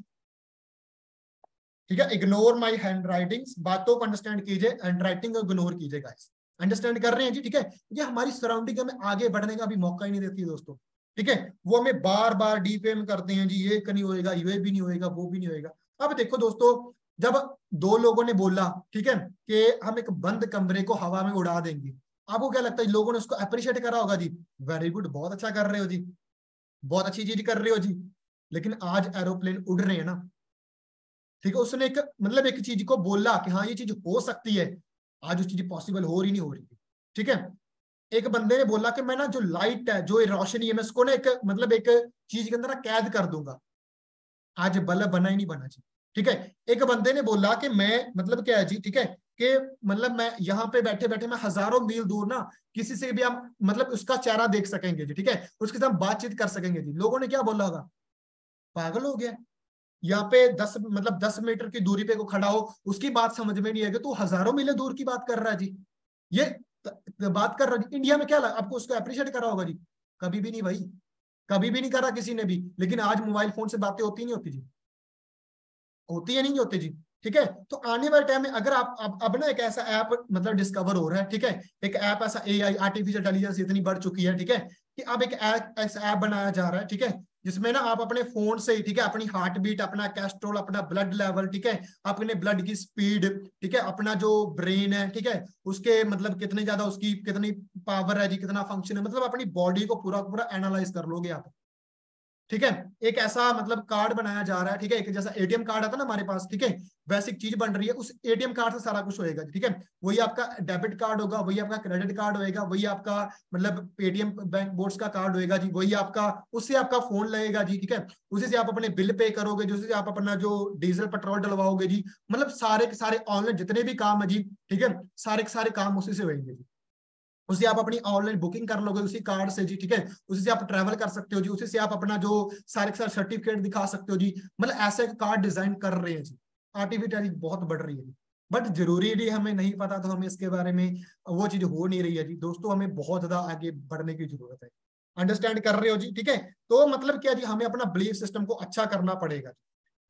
A: ठीक है। इग्नोर माई हैंड राइटिंग्स, बातों को अंडरस्टैंड कीजिए, हैंड राइटिंग इग्नोर कीजिए गाइस। अंडरस्टैंड कर रहे हैं जी, ठीक है। ये हमारी सराउंडिंग हमें आगे बढ़ने का भी मौका ही नहीं देती है दोस्तों, ठीक है। वो हमें बार बार डिफेम करते हैं जी, ये नहीं होएगा, ये भी नहीं होएगा, वो भी नहीं होएगा। अब देखो दोस्तों, जब दो लोगों ने बोला, ठीक है, कि हम एक बंद कमरे को हवा में उड़ा देंगे, आपको क्या लगता है लोगों ने उसको अप्रिशिएट करा होगा जी? वेरी गुड, बहुत अच्छा कर रहे हो जी, बहुत अच्छी चीज कर रहे हो जी। लेकिन आज एरोप्लेन उड़ रहे हैं ना, ठीक है, उसने एक मतलब एक चीज को बोला कि हाँ ये चीज हो सकती है, आज उस चीज पॉसिबल हो रही नहीं हो रही, ठीक है। एक बंदे ने बोला कि मैं ना जो लाइट है जो रोशनी है मैं उसको ना एक मतलब एक चीज के अंदर ना कैद कर दूंगा, आज बल्ब बना ही नहीं बना जी, ठीक है। एक बंदे ने बोला कि मैं मतलब क्या है जी, ठीक है, कि मतलब मैं यहाँ पे बैठे बैठे मैं हजारों मील दूर ना किसी से भी हम मतलब उसका चेहरा देख सकेंगे जी, ठीक है, उसके साथ बातचीत कर सकेंगे जी। लोगों ने क्या बोला होगा? पागल हो गया, यहाँ पे 10 मीटर की दूरी पे को खड़ा हो उसकी बात समझ में नहीं आएगी, तो हजारों मील दूर की बात कर रहा है जी, ये बात कर रहा है। इंडिया में क्या लगा आपको, उसको अप्रिशिएट करा होगा जी? कभी भी नहीं भाई, कभी भी नहीं करा किसी ने भी। लेकिन आज मोबाइल फोन से बातें होती नहीं होती जी, होती है नहीं होती जी, ठीक है। तो आने वाले टाइम में अगर आप अब ना एक ऐसा ऐप मतलब डिस्कवर हो रहा है, ठीक है, एक ऐप ऐसा एआई आर्टिफिशियल इंटेलिजेंस इतनी बढ़ चुकी है, ठीक है, कि अब एक ऐसा ऐप बनाया जा रहा है, ठीक है, जिसमें ना आप अपने फोन से ही, ठीक है, अपनी हार्ट बीट, अपना कैस्ट्रोल, अपना ब्लड लेवल, ठीक है, अपने ब्लड की स्पीड, ठीक है, अपना जो ब्रेन है, ठीक है, उसके मतलब कितनी ज्यादा उसकी कितनी पावर है जी, कितना फंक्शन है, मतलब अपनी बॉडी को पूरा पूरा एनालाइज कर लोगे आप, ठीक है। एक ऐसा मतलब कार्ड बनाया जा रहा है, ठीक है, एक जैसा एटीएम कार्ड आता ना हमारे पास, ठीक है, वैसी चीज बन रही है, उस एटीएम कार्ड से सारा कुछ होएगा, ठीक है। वही आपका डेबिट कार्ड होगा, वही आपका क्रेडिट कार्ड होएगा, वही आपका मतलब पेटीएम बैंक बोर्ड्स का कार्ड होएगा जी, वही आपका, उससे आपका फोन लगेगा जी, ठीक है, उसी से आप अपने बिल पे करोगे, जिससे आप अपना जो डीजल पेट्रोल डलवाओगे जी, मतलब सारे के सारे ऑनलाइन जितने भी काम है जी, ठीक है, सारे के सारे काम उसी से होंगे जी। उसी आप अपनी ऑनलाइन बुकिंग कर लोगे उसी कार्ड से जी, ठीक है, उसी से आप ट्रैवल कर सकते हो जी, उसी से आप अपना जो सारे के सारे सर्टिफिकेट दिखा सकते हो जी, मतलब ऐसे कार्ड डिजाइन कर रहे हैं जी। आर्टिफिशियल बहुत बढ़ रही है जी, बट जरूरी नहीं, हमें नहीं पता तो हमें इसके बारे में वो चीज हो नहीं रही है जी दोस्तों, हमें बहुत ज्यादा आगे बढ़ने की जरूरत है। अंडरस्टैंड कर रहे हो जी, ठीक है। तो मतलब क्या जी, हमें अपना बिलीफ सिस्टम को अच्छा करना पड़ेगा।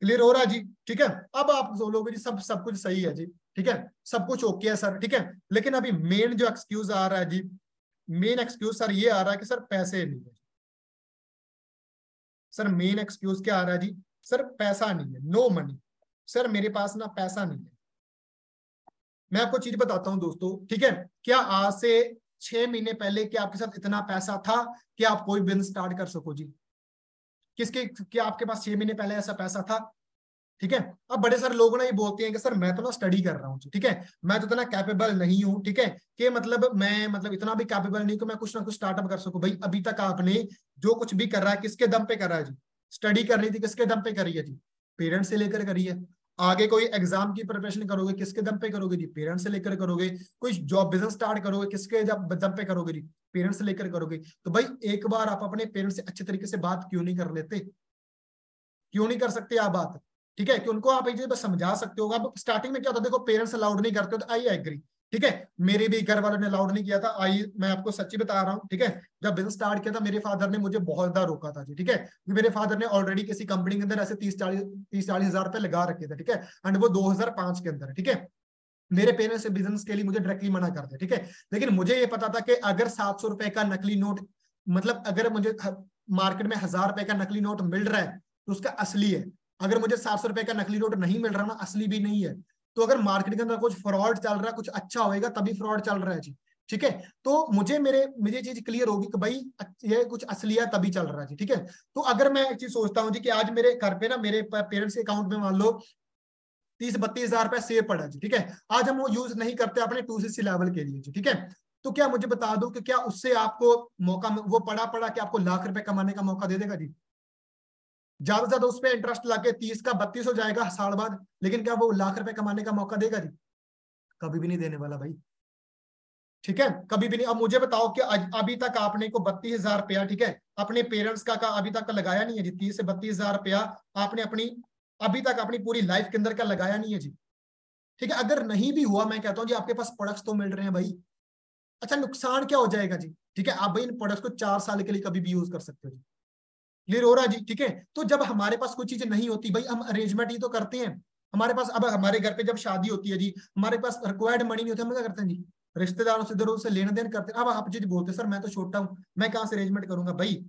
A: क्लियर हो रहा है जी, ठीक है। अब आप बोलोगे जी सब सब कुछ सही है जी, ठीक है, सब कुछ ओके है सर, ठीक है, लेकिन अभी मेन जो एक्सक्यूज आ रहा है जी, मेन एक्सक्यूज सर ये आ रहा है कि सर पैसे नहीं है। सर मेन एक्सक्यूज क्या आ रहा है जी? सर पैसा नहीं है, नो मनी, सर मेरे पास ना पैसा नहीं है। मैं आपको चीज बताता हूं दोस्तों, ठीक है, क्या आज से 6 महीने पहले क्या आपके साथ इतना पैसा था कि आप कोई बिजनेस स्टार्ट कर सको जी? किसके क्या आपके पास 6 महीने पहले ऐसा पैसा था? ठीक है। अब बड़े सारे लोग ना ये बोलते हैं कि सर मैं तो ना स्टडी कर रहा हूँ, ठीक है, मैं तो इतना कैपेबल नहीं हूँ, ठीक है, कि मतलब मैं मतलब इतना भी कैपेबल नहीं कि मैं कुछ ना कुछ स्टार्टअप कर सकूं। भाई अभी तक आपने जो कुछ भी कर रहा है किसके दम पे कर रहा है जी? स्टडी करनी थी किसके दम पे करी है जी? पेरेंट्स से लेकर करी है। आगे कोई एग्जाम की प्रिपरेशन करोगे किसके दम पे करोगे जी, पेरेंट्स से लेकर करोगे। कोई जॉब बिजनेस स्टार्ट करोगे किसके दम पे करोगे जी, पेरेंट्स से लेकर करोगे। तो भाई एक बार आप अपने पेरेंट्स से अच्छे तरीके से बात क्यों नहीं कर लेते, क्यों नहीं कर सकते आप बात, ठीक है, कि उनको आप एक बस समझा सकते हो। अब स्टार्टिंग में क्या होता है, देखो पेरेंट्स अलाउड नहीं करते हो तो आई एग्री, ठीक है, मेरे भी घर वालों ने अलाउड नहीं किया था, आई मैं आपको सच्ची बता रहा हूँ, ठीक है। जब बिजनेस स्टार्ट किया था मेरे फादर ने मुझे बहुत ज्यादा रोका था जी, ठीक है, मेरे फादर ने ऑलरेडी किसी कंपनी के अंदर ऐसे 30-40 हजार रुपए लगा रखे थे, ठीक है, एंड वो 2005 के अंदर, ठीक है। मेरे पेरेंट्स से बिजनेस के लिए मुझे डायरेक्टली मना करते, ठीक है, लेकिन मुझे ये पता था कि अगर 700 रुपए का नकली नोट, मतलब अगर मुझे मार्केट में 1000 रुपए का नकली नोट मिल रहा है तो उसका असली है, अगर मुझे 700 रुपए का नकली नोट नहीं मिल रहा ना, असली भी नहीं है, तो अगर मार्केट के अंदर कुछ फ्रॉड चल रहा है, कुछ अच्छा होएगा तभी फ्रॉड चल रहा है जी, ठीक है। तो मुझे चीज क्लियर होगी कि भाई ये कुछ असली है तभी चल रहा है जी, ठीक है। तो अगर मैं एक चीज सोचता हूँ जी कि आज मेरे घर पे ना मेरे पेरेंट्स के अकाउंट में मान लो 30-32 हजार रुपया सेव पड़ा जी, ठीक है, आज हम वो यूज नहीं करते अपने 2CC लेवल के लिए जी, ठीक है। तो क्या मुझे बता दो कि क्या उससे आपको मौका, वो पड़ा पड़ा कि आपको लाख रुपए कमाने का मौका दे देगा जी, ज्यादा से ज्यादा उस पर इंटरेस्ट लाके 30 का 32 हो जाएगा साल बाद, लेकिन क्या वो लाख रुपए कमाने का मौका देगा जी, कभी भी नहीं देने वाला भाई, ठीक है, कभी भी नहीं। अब मुझे बताओ कि अभी तक आपने को 32 हजार रुपया, ठीक है, अपने पेरेंट्स का अभी तक का लगाया नहीं है जी, 30 से 32 हजार रुपया आपने अपनी अभी तक अपनी पूरी लाइफ के अंदर का लगाया नहीं है जी, ठीक है। अगर नहीं भी हुआ, मैं कहता हूँ जी आपके पास प्रोडक्ट्स तो मिल रहे हैं भाई, अच्छा नुकसान क्या हो जाएगा जी, ठीक है, आप भाई इन प्रोडक्ट्स को 4 साल के लिए कभी भी यूज कर सकते हो जी, क्लियर हो रहा है जी, ठीक है। तो जब हमारे पास कोई चीज नहीं होती भाई, हम अरेंजमेंट ही तो करते हैं, हमारे पास अब हमारे घर पे जब शादी होती है जी, हमारे पास रिक्वायर्ड मनी नहीं होती, हम क्या करते हैं जी, रिश्तेदारों से इधर से लेन देन करते हैं। अब आप जी बोलते हैं सर मैं तो छोटा हूँ, मैं कहाँ से अरेंजमेंट करूंगा, भाई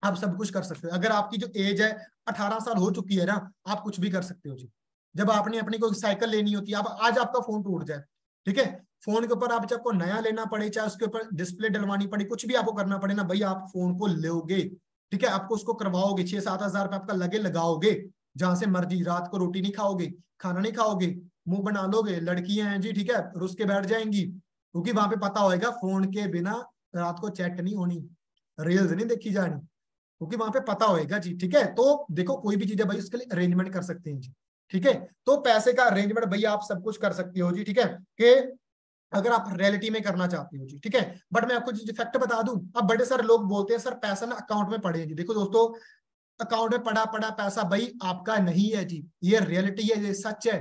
A: आप सब कुछ कर सकते हो। अगर आपकी जो एज है 18 साल हो चुकी है ना, आप कुछ भी कर सकते हो जी। जब आपने अपनी कोई साइकिल लेनी होती है, अब आज आपका फोन टूट जाए, ठीक है, फोन के ऊपर आप जब को नया लेना पड़े, चाहे उसके ऊपर डिस्प्ले डलवानी पड़े, कुछ भी आपको करना पड़े ना भाई, आप फोन को लोगे, ठीक है, आपको उसको करवाओगे, 6-7 हजार रुपये आपका लगे लगाओगे, जहां से मर्जी, रात को रोटी नहीं खाओगे, खाना नहीं खाओगे, मुंह बना लोगे, लड़कियां हैं जी, ठीक है, रुस के बैठ जाएंगी, क्योंकि वहां पे पता होएगा फोन के बिना रात को चैट नहीं होनी, रील्स नहीं देखी जानी, क्योंकि वहां पे पता होएगा जी, ठीक है। तो देखो कोई भी चीज है भाई उसके लिए अरेंजमेंट कर सकते हैं जी, ठीक है। तो पैसे का अरेंजमेंट भैया आप सब कुछ कर सकते हो जी, ठीक है, कि अगर आप रियलिटी में करना चाहते हो जी, ठीक है। बट मैं आपको फैक्ट बता दूं, अब बड़े सारे लोग बोलते हैं सर पैसा ना अकाउंट में पड़े हैं जी, देखो दोस्तों, अकाउंट में पड़ा पड़ा पैसा भाई आपका नहीं है जी, ये रियलिटी है, ये सच है।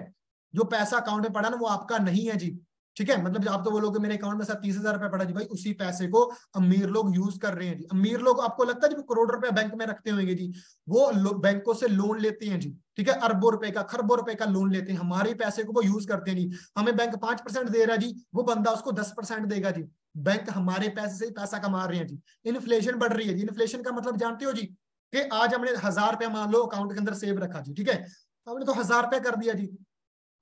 A: जो पैसा अकाउंट में पड़ा ना वो आपका नहीं है जी, ठीक है। मतलब आप तो बोलोगे मेरे अकाउंट में सर 30 हजार रुपया पड़ा जी, भाई उसी पैसे को अमीर लोग यूज कर रहे हैं जी। अमीर लोग आपको लगता है जी करोड़ रुपया बैंक में रखते होंगे जी, वो बैंकों से लोन लेते हैं जी, ठीक है, अरबों रुपए का, खरबों रुपए का लोन लेते हैं, हमारे पैसे को वो यूज करते हैं जी। हमें बैंक 5% दे रहा है जी, वो बंदा उसको 10% देगा जी। बैंक हमारे पैसे से ही पैसा कमा रहे हैं जी। इन्फ्लेशन बढ़ रही है जी, इन्फ्लेशन का मतलब जानते हो जी, कि आज हमने 1000 रुपया मान लो अकाउंट के अंदर सेव रखा जी, ठीक है, हमने तो 1000 रुपया कर दिया जी,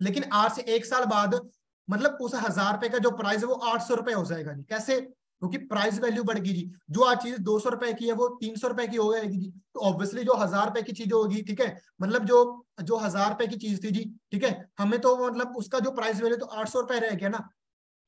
A: लेकिन आज से 1 साल बाद मतलब उस 1000 रुपए का जो प्राइस है वो 800 रुपए हो जाएगा जी। कैसे? क्योंकि प्राइस वैल्यू बढ़ गई जी, जो आज चीज 200 रुपए की है वो 300 रुपए की हो जाएगी जी। तो ऑब्वियसली जो 1000 रुपए की चीज होगी, ठीक है, मतलब जो जो 1000 रुपए की चीज थी जी, ठीक है, हमें तो मतलब उसका जो प्राइस वैल्यू तो 800 रुपए रह गया ना,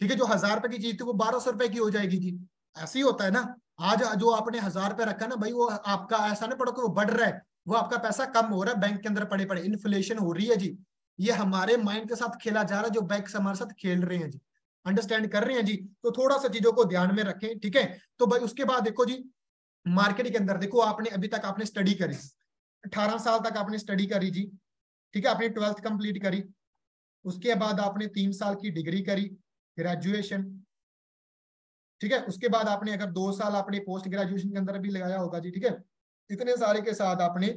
A: ठीक है, जो 1000 रुपए की चीज थी वो 1200 रुपए की हो जाएगी जी। ऐसे ही होता है ना, आज जो आपने 1000 रुपए रखा ना भाई, वो आपका ऐसा नहीं पड़ा कि वो बढ़ रहा है, वो आपका पैसा कम हो रहा है बैंक के अंदर पड़े पड़े, इन्फ्लेशन हो रही है जी। ये हमारे माइंड के साथ खेला जा रहा है, जो बैंक हमारे साथ खेल रहे हैं जी, अंडरस्टैंड कर रहे हैं जी। तो थोड़ा सा चीजों को ध्यान में रखें, ठीक है। तो भाई उसके बाद देखो जी, मार्केट के अंदर देखो, आपने अभी तक आपने स्टडी करी, 18 साल तक आपने स्टडी करी जी, ठीक है, आपने 12th कंप्लीट करी, उसके बाद आपने 3 साल की डिग्री करी, ग्रेजुएशन, ठीक है, उसके बाद आपने अगर 2 साल आपने पोस्ट ग्रेजुएशन के अंदर भी लगाया होगा जी, ठीक है। इतने सारे के साथ आपने,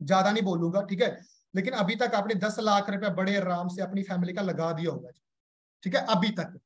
A: ज्यादा नहीं बोलूंगा, ठीक है, लेकिन अभी तक आपने 10 लाख रुपया बड़े आराम से अपनी फैमिली का लगा दिया होगा जी, ठीक है, अभी तक,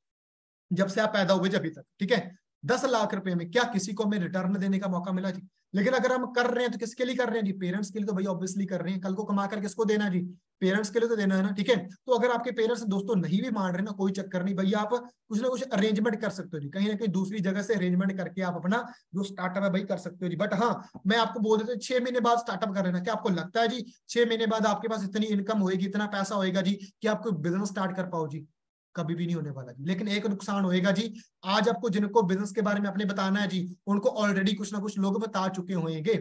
A: जब से आप पैदा हुए जब अभी तक, ठीक है। 10 लाख रुपए में क्या किसी को हमें रिटर्न देने का मौका मिला जी? लेकिन अगर हम कर रहे हैं तो किसके लिए कर रहे हैं जी? पेरेंट्स के लिए तो भाई ऑब्वियसली कर रहे हैं, कल को कमा कर किसको देना है जी? पेरेंट्स के लिए तो देना है ना, ठीक है। तो अगर आपके पेरेंट्स दोस्तों नहीं भी मान रहे ना, कोई चक्कर नहीं भैया, आप कुछ ना कुछ अरेंजमेंट कर सकते हो जी, कहीं ना कहीं दूसरी जगह से अरेंजमेंट करके आप अपना जो स्टार्टअप है भाई कर सकते हो जी। बट हाँ, मैं आपको बोल देता हूँ 6 महीने बाद स्टार्टअप कर लेना। क्या आपको लगता है जी 6 महीने बाद आपके पास इतनी इनकम होगी, इतना पैसा होएगा जी कि आप कोई बिजनेस स्टार्ट कर पाओ जी? कभी भी नहीं होने वाला जी। लेकिन एक नुकसान होएगा जी, आज आपको जिनको बिजनेस के बारे में अपने बताना है जी, उनको ऑलरेडी कुछ ना कुछ लोग बता चुके होंगे,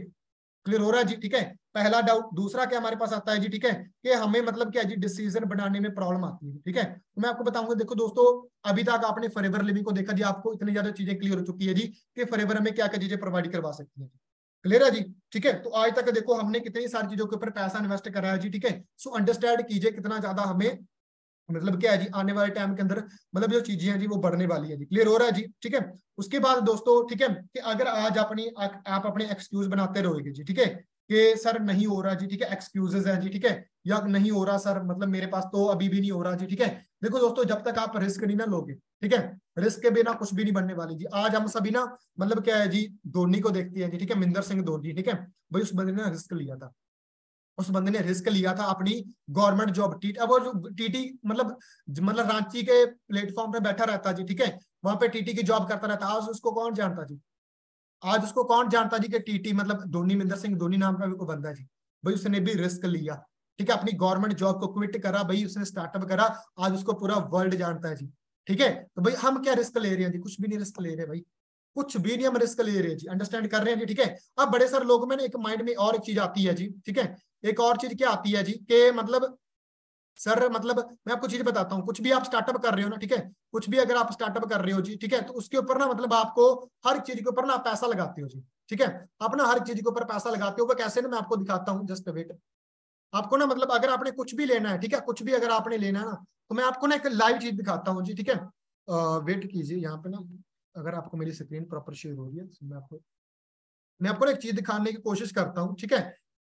A: क्लियर हो रहा है जी, ठीक है। पहला डाउट। दूसरा क्या हमारे पास आता है जी, ठीक है, कि हमें मतलब क्या जी डिसीजन बनाने में प्रॉब्लम आती है, ठीक है। तो मैं आपको बताऊंगा, देखो दोस्तों, अभी तक आपने फॉरएवर लिविंग को देखा जी, आपको इतनी ज्यादा चीजें क्लियर हो चुकी है जी कि फॉरएवर हमें क्या क्या चीजें प्रोवाइड करवा सकती है। क्लियर है जी, ठीक है। तो आज तक देखो हमने कितनी सारी चीजों के ऊपर पैसा इन्वेस्ट करा है जी, ठीक है। सो अंडरस्टैंड कीजिए कितना ज्यादा हमें मतलब क्या है जी आने वाले टाइम के अंदर मतलब जो चीजें हैं जी वो बढ़ने वाली है जी। क्लियर हो रहा है जी, ठीक है। उसके बाद दोस्तों, ठीक है, कि अगर आज आप अपने एक्सक्यूज बनाते रहोगे जी, ठीक है, कि सर नहीं हो रहा जी, ठीक है, एक्सक्यूजेज हैं जी, ठीक है, या नहीं हो रहा सर, मतलब मेरे पास तो अभी भी नहीं हो रहा जी, ठीक है। देखो दोस्तों, जब तक आप रिस्क नहीं ना लोगे, ठीक है, रिस्क के बिना कुछ भी नहीं बनने वाली जी। आज हम सभी ना मतलब क्या है जी धोनी को देखते हैं जी, ठीक है, महेंद्र सिंह धोनी, ठीक है, भाई उस बंदे ने रिस्क लिया था। उस बंदे ने रिस्क लिया था अपनी गवर्नमेंट जॉब। टीटी, अब वो जो टीटी मतलब रांची के प्लेटफॉर्म पे बैठा रहता जी, ठीक है, वहां पे टीटी की जॉब करता रहता। आज उसको कौन जानता जी? आज उसको कौन जानता जी कि टीटी मतलब धोनी, महेंद्र सिंह धोनी नाम का भी कोई बंदा जी। भाई उसने भी रिस्क लिया, ठीक है, अपनी गवर्नमेंट जॉब को क्विट करा, भाई उसने स्टार्टअप करा। आज उसको पूरा वर्ल्ड जानता है जी, ठीक है। तो भाई हम क्या रिस्क ले रहे हैं जी? कुछ भी नहीं रिस्क ले रहे भाई, कुछ भी नहीं हम रिस्क ले रहे हैं जी। अंडरस्टैंड कर रहे हैं जी, ठीक है। अब बड़े सारे लोगों में ना एक माइंड में और एक चीज आती है जी, ठीक है, एक और चीज क्या आती है जी, कि मतलब सर मतलब मैं आपको चीज बताता हूँ, कुछ भी आप स्टार्टअप कर रहे हो ना, ठीक है, कुछ भी अगर आप स्टार्टअप कर रहे हो जी, ठीक है, तो उसके ऊपर ना मतलब आपको हर चीज के ऊपर ना आप पैसा लगाते हो जी, ठीक है। आप ना हर चीज के ऊपर पैसा लगाते हो, वो कैसे ना मैं आपको दिखाता हूँ, जस्ट वेट। आपको ना मतलब अगर आपने कुछ भी लेना है, ठीक है, कुछ भी अगर आपने लेना है ना, तो मैं आपको ना एक लाइव चीज दिखाता हूँ जी, ठीक है। वेट कीजिए यहाँ पे ना, अगर आपको मेरी स्क्रीन प्रॉपर शेयर हो रही है तो मैं आपको ना एक चीज दिखाने की कोशिश करता हूँ, ठीक है,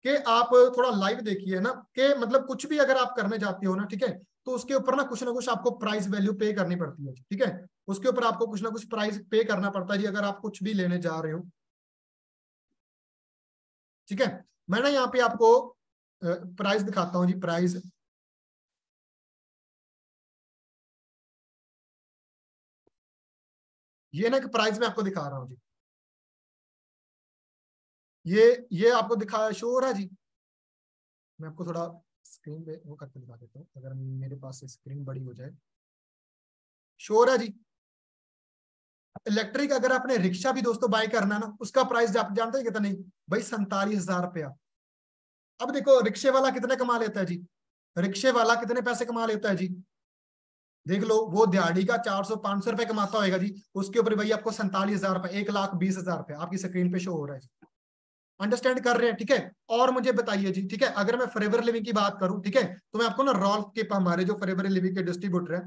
A: कि आप थोड़ा लाइव देखिए ना, कि मतलब कुछ भी अगर आप करने जाते हो ना, ठीक है, तो उसके ऊपर ना कुछ आपको प्राइस वैल्यू पे करनी पड़ती है, ठीक है। उसके ऊपर आपको कुछ ना कुछ प्राइस पे करना पड़ता है जी, अगर आप कुछ भी लेने जा रहे हो, ठीक है। मैं ना यहाँ पे आपको प्राइस दिखाता हूँ जी, प्राइस। ये ना एक प्राइस मैं आपको दिखा रहा हूँ जी, ये आपको दिखा शो हो रहा है जी। मैं आपको थोड़ा स्क्रीन पे वो करके दिखा देता हूँ, अगर मेरे पास से स्क्रीन बड़ी हो जाए। शो हो रहा है जी। इलेक्ट्रिक अगर आपने रिक्शा भी दोस्तों बाय करना ना, उसका प्राइस आप जानते हैं कितना? नहीं भाई, 47,000 रुपया। अब देखो रिक्शे वाला कितने कमा लेता है जी, रिक्शे वाला कितने पैसे कमा लेता है जी, देख लो। वो दिहाड़ी का 400-500 रुपए कमाता होगा जी, उसके ऊपर भाई आपको 47,000 रुपए, 1,20,000 रुपया आपकी स्क्रीन पे शो हो रहा है। अंडरस्टैंड कर रहे हैं, ठीक है। और मुझे बताइए जी, ठीक है, अगर मैं फॉरएवर लिविंग की बात करूं, ठीक है, तो मैं आपको ना रॉल्फ के हमारे जो फॉरएवर लिविंग के डिस्ट्रीब्यूटर है,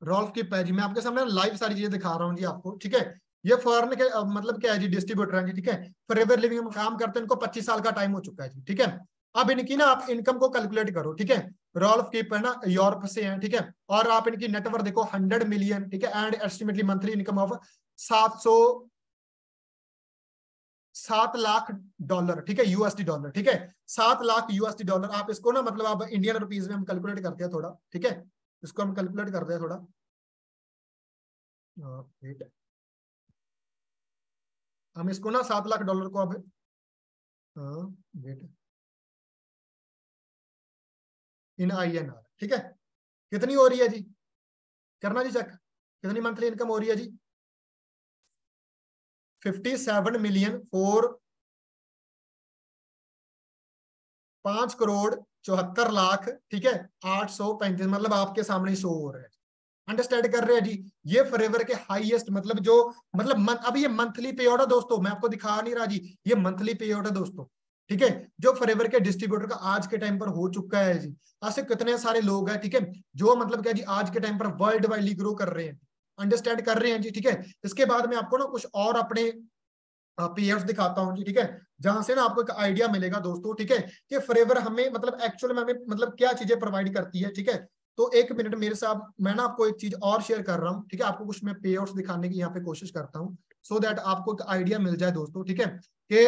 A: रॉल्फ की पैजी, मैं आपके सामने लाइव सारी चीजें दिखा रहा हूँ जी आपको, ठीक है। ये फॉरन के मतलब क्या है जी डिस्ट्रीब्यूटर हैं जी, ठीक है, फॉरएवर लिविंग में काम करते हैं, इनको 25 साल का टाइम हो चुका है जी, ठीक है। अब इनकी ना आप इनकम को कैलकुलेट करो, ठीक है। रॉल्फ की है ना यूरोप से हैं, ठीक है, और आप इनकी नेटवर्थ देखो 100 मिलियन, ठीक है, and एस्टिमेटली monthly income of 7 lakh dollar, ठीक है, यूएसडी डॉलर, ठीक है, 7 लाख यूएसडी डॉलर। आप इसको ना मतलब आप इंडियन रुपीज में हम कैलकुलेट करते हैं थोड़ा, ठीक है, इसको हम कैलकुलेट करते हैं थोड़ा। वेट, हम इसको ना 7 लाख डॉलर को अब, वेट, इन INR, ठीक है, कितनी हो रही है जी, करना जी चेक, कितनी मंथली इनकम हो रही है जी? 57 मिलियन फॉर 5 करोड़ 74 लाख, ठीक है, 835, मतलब आपके सामने शो हो रहा है। अंडरस्टैंड कर रहे हैं जी? ये फॉरएवर के हाईएस्ट मतलब जो मतलब अभी ये मंथली पे आउट है दोस्तों, मैं आपको दिखा नहीं रहा जी, ये मंथली पे आउट है दोस्तों, ठीक है, जो फॉरएवर के डिस्ट्रीब्यूटर का आज के टाइम पर हो चुका है जी। ऐसे कितने सारे लोग हैं, ठीक है, जो मतलब क्या जी आज के टाइम पर वर्ल्ड वाइडली ग्रो कर रहे हैं। अंडरस्टैंड कर रहे हैं जी, ठीक है। इसके बाद में आपको ना कुछ और अपने पीएफ दिखाता हूँ जी, ठीक है, जहां से ना आपको एक आइडिया मिलेगा दोस्तों, ठीक है, कि फॉरएवर हमें मतलब एक्चुअल में हमें मतलब क्या चीजें प्रोवाइड करती है, ठीक है। तो एक मिनट मेरे साथ, मैं ना आपको एक चीज और शेयर कर रहा हूँ, ठीक है, आपको कुछ मैं पे आउट्स दिखाने की यहाँ पे कोशिश करता हूँ, सो दैट आपको एक आइडिया मिल जाए दोस्तों, ठीक है, कि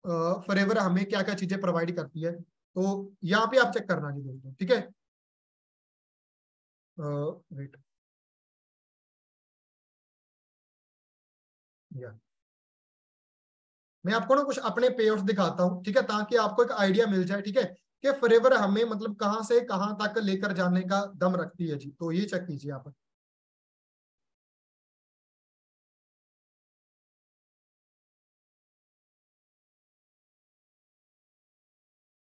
A: फॉरएवर हमें क्या क्या चीजें प्रोवाइड करती है। तो यहाँ पे आप चेक करना जी दोस्तों, ठीक है। वेट, या मैं आपको ना कुछ अपने पे आउट्स दिखाता हूँ, ठीक है, ताकि आपको एक आइडिया मिल जाए, ठीक है, कि फॉरएवर हमें मतलब कहाँ से कहाँ तक लेकर जाने का दम रखती है जी। तो ये चेक कीजिए आप,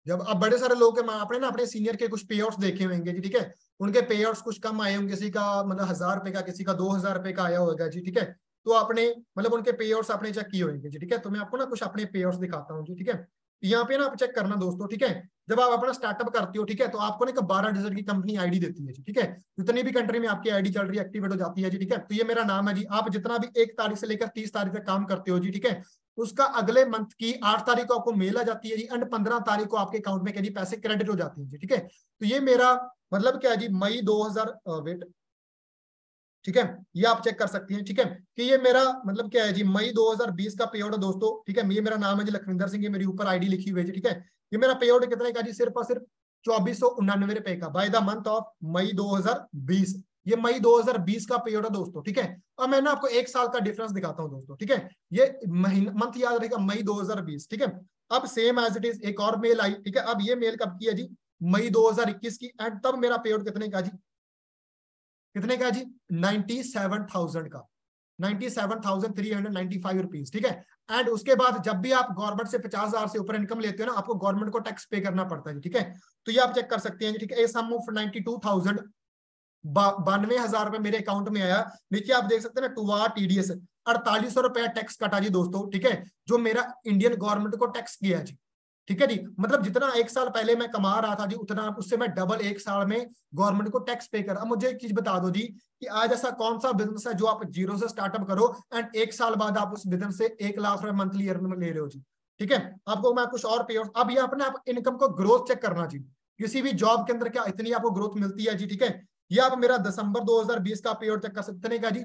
A: जब अब बड़े सारे लोग के आपने ना अपने सीनियर के कुछ पे आउट्स देखे होंगे जी, ठीक है, उनके पे आउट्स कुछ कम आए होंगे, किसी का मतलब 1000 रुपए का, किसी का 2000 रुपए का आया होगा जी, ठीक है। तो आपने मतलब उनके पे आउट्स आपने चेक किए होंगे जी, ठीक है। तो मैं आपको ना कुछ अपने पे आउट्स दिखाता हूँ जी, ठीक है। यहाँ पे ना आप चेक करना दोस्तों, ठीक है। जब आप अपना स्टार्टअप करते हो, ठीक है, तो आपको ना 12 डिजिट की कंपनी आईडी देती है जी, ठीक है। जितनी भी कंट्री में आपकी आईडी चल रही है, एक्टिवेट हो जाती है जी, ठीक है। तो ये मेरा नाम है जी। आप जितना भी 1 तारीख से लेकर 30 तारीख तक काम करते हो जी, ठीक है, उसका अगले मंथ की 8 तारीख को आपको मेल आ जाती है जी, एंड 15 तारीख को आपके अकाउंट में क्या जी पैसे क्रेडिट हो जाते हैं जी, ठीक है। तो ये मेरा मतलब क्या है जी, मई 2000 वेट, ठीक है, ये आप चेक कर सकती हैं, ठीक है, कि ये मेरा मतलब क्या है जी, मई 2020 का पे आउट है दोस्तों, ठीक है। ये मेरा नाम है जी लखविंदर सिंह, ये मेरी ऊपर आईडी लिखी हुई है जी, ठीक है। ये मेरा पे आउट कितने का जी, सिर्फ और सिर्फ 2499 रुपए का by the month of May 2020। ये मई 2020 का पे आउट है दोस्तों, ठीक है। अब मैं ना आपको 1 साल का डिफरेंस दिखाता हूँ दोस्तों, ठीक है। ये महीना मंथ याद रहेगा, मई 2020, ठीक है। अब सेम एज इट इज एक और मेल आई, ठीक है। अब ये मेल कब की है जी, मई 2021 की, एंड तब मेरा पे आउट कितने का जी, कितने का जी, 97,000 का, 97,395 रुपीज, ठीक है। एंड उसके बाद जब भी आप गवर्नमेंट से 50,000 से ऊपर इनकम लेते हो ना, आपको गवर्नमेंट को टैक्स पे करना पड़ता है, ठीक है। तो ये आप चेक कर सकते हैं, ठीक है। ए सम ऑफ 92,000, 92,000 रुपए मेरे अकाउंट में आया। नीचे आप देख सकते हैं ना, टुवा टीडीएस 4800 रुपया टैक्स कटा जी दोस्तों, ठीक है, जो मेरा इंडियन गवर्नमेंट को टैक्स किया जी, ठीक है जी। मतलब जितना 1 साल पहले मैं कमा रहा था जी, उतना उससे मैं डबल 1 साल में गवर्नमेंट को टैक्स पे कर। अब मुझे एक चीज बता दो जी, कि आज ऐसा कौन सा बिजनेस है जो आप जीरो से स्टार्टअप करो एंड 1 साल बाद आप उस बिजनेस से 1 लाख रुपए मंथली अर्न में ले रहे हो जी, ठीक है। आपको मैं कुछ और पे, अब ये अपने आप इनकम को ग्रोथ चेक करना जी, किसी भी जॉब के अंदर क्या इतनी आपको ग्रोथ मिलती है जी, ठीक है। ये आप मेरा दिसंबर 2020 का पे चेक कर सकते हैं का जी,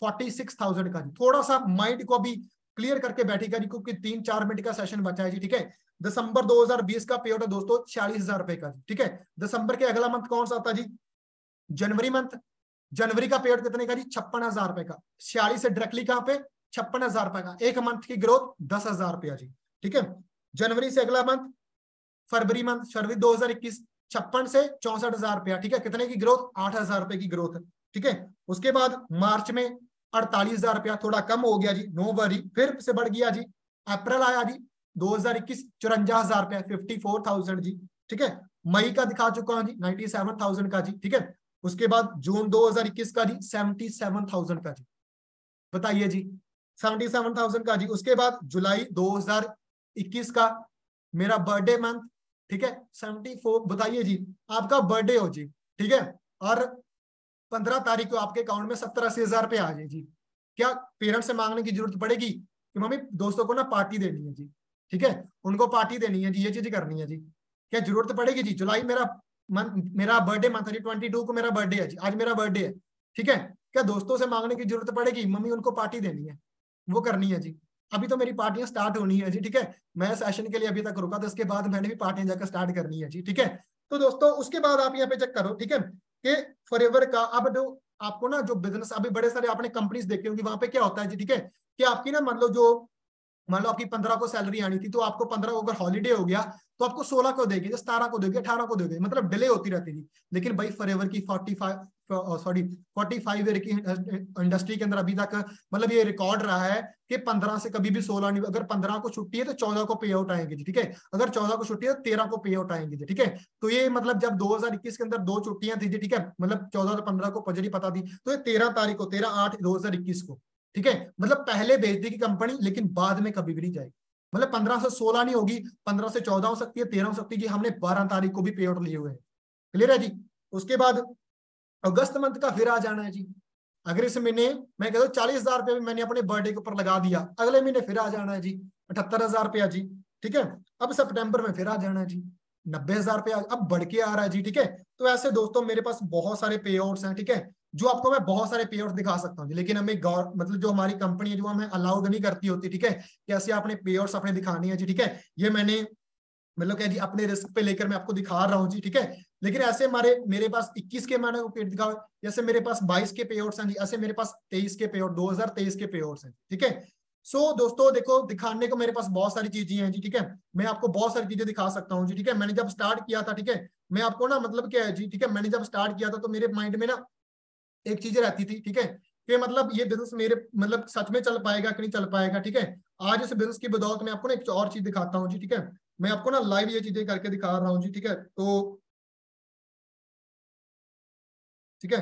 A: 46,000 का जी। थोड़ा सा माइंड को भी क्लियर करके बैठेगा जी, क्योंकि 3-4 मिनट का सेशन बचा है जी, ठीक है। दिसंबर 2020 का पे आउट है दोस्तों 46,000 रुपए का, ठीक है। दिसंबर के अगला मंथ कौन सा आता जी, जनवरी मंथ। जनवरी का पे आउट कितने का जी, 56,000 रुपए का। 46 से डायरेक्टली कहां पे, 56,000 रुपए का। एक मंथ की ग्रोथ 10,000 रुपया जी, ठीक है। जनवरी से अगला मंथ फरवरी मंथ, फरवरी 2021, 56 से 64,000 रुपया, ठीक है। कितने की ग्रोथ, 8,000 रुपए की ग्रोथ, ठीक है। उसके बाद मार्च में 48,000 रुपया, थोड़ा कम हो गया जी, नो वरी, फिर से बढ़ गया जी। अप्रैल आया जी 2021, 54,000 रुपया, 54,000 जी, ठीक है। मई का दिखा चुका हूं जी, 97,000 का जी, ठीक है। उसके बाद जून 2021 का जी 77,000 का जी, बताइए जी, 77,000 का जी। उसके बाद जुलाई 2021 का मेरा बर्थडे मंथ, ठीक है, 74, बताइए जी, आपका बर्थडे हो जी, ठीक है, और 15 तारीख को आपके अकाउंट में 70-80 हजार रुपये आ जाए जी। क्या पेरेंट्स से मांगने की जरूरत पड़ेगी कि मम्मी दोस्तों को ना पार्टी देनी है जी, ठीक है, उनको पार्टी देनी है जी, ये चीज करनी है जी, क्या जरूरत पड़ेगी जी। जुलाई मेरा बर्थडे मंथ है जी, 22 को मेरा बर्थडे है जी, आज मेरा बर्थडे है, ठीक है। क्या दोस्तों से मांगने की जरूरत पड़ेगी, मम्मी उनको पार्टी देनी है, वो करनी है जी। अभी तो मेरी पार्टियां स्टार्ट होनी है जी, ठीक है। मैं सेशन के लिए अभी तक रुका था, इसके बाद मैंने भी पार्टियां जाकर स्टार्ट करनी है जी, ठीक है। तो दोस्तों उसके बाद आप यहाँ पे चेक करो, ठीक है, कि फॉरएवर का अब जो आपको ना जो बिजनेस अभी बड़े सारे आपने कंपनीज देखे होंगे, वहां पे क्या होता है जी, ठीक है, कि आपकी ना मतलब जो मान लो आपकी 15 को सैलरी आनी थी, तो आपको 15 को अगर हॉलीडे हो गया तो आपको 16 को देगी, 17 को देगी, 18 को देगी, मतलब डिले होती रहती थी। लेकिन भाई फॉरएवर की 45 ईयर की इंडस्ट्री के अंदर अभी तक मतलब ये रिकॉर्ड रहा है कि 15 से कभी भी 16 नहीं, अगर 15 को छुट्टी है तो 14 को पे आउट आएंगे जी, ठीक है। अगर 14 को छुट्टी है तो 13 को पे आउट आएंगे जी, ठीक है। तो ये मतलब जब 2021 के अंदर 2 छुट्टियां थी जी, ठीक है, मतलब 14 और 15 को पजरी पता थी, तो ये 13 तारीख को, 13/8/2021 को, ठीक है, मतलब पहले भेज देगी कंपनी, लेकिन बाद में कभी भी नहीं जाएगी। मतलब 15 से 16 नहीं होगी, 15 से 14 हो सकती है, 13 हो सकती है जी। हमने 12 तारीख को भी पे आउट लिए हुए हैं, क्लियर है जी। उसके बाद अगस्त मंथ का फिर आ जाना है जी। अगर इस महीने मैं कहता हूँ 40,000 रुपये मैंने अपने बर्थडे के ऊपर लगा दिया, अगले महीने फिर आ जाना है जी 78,000 रुपया जी, ठीक है। अब सितंबर में फिर आ जाना है जी 90,000 रुपया, अब बढ़ के आ रहा है जी, ठीक है। तो ऐसे दोस्तों मेरे पास बहुत सारे पे आउट्स हैं, ठीक है, जो आपको मैं बहुत सारे पे आउट दिखा सकता हूँ, लेकिन हमें मतलब जो हमारी कंपनी है जो हमें अलाउड नहीं करती होती, ठीक है, कैसे आपने पे आउट्स अपने दिखानी है जी, ठीक है। ये मैंने मतलब क्या जी अपने रिस्क पे लेकर मैं आपको दिखा रहा हूँ जी, ठीक है। लेकिन ऐसे मेरे पास 21 के मैंने पे दिखा, जैसे मेरे पास 22 के पे आउट्स हैं जी, ऐसे मेरे पास 23 के पे आउट, 2023 के पे आउट्स हैं, ठीक है। सो दोस्तों देखो, दिखाने को मेरे पास बहुत सारी चीजें हैं जी, ठीक है, मैं आपको बहुत सारी चीजें दिखा सकता हूँ जी, ठीक है। मैंने जब स्टार्ट किया था, ठीक है, मैं आपको ना मतलब क्या है जी, ठीक है, मैंने जब स्टार्ट किया था तो मेरे माइंड में ना एक चीज रहती थी, ठीक है, कि मतलब ये बिजनेस मेरे मतलब सच में चल पाएगा कि नहीं चल पाएगा, ठीक है। आज इस बिजनेस की बदौलत मैं आपको ना एक और चीज दिखाता हूँ जी, ठीक है। मैं आपको ना लाइव ये चीजें करके दिखा रहा हूँ जी, ठीक है। तो ठीक है,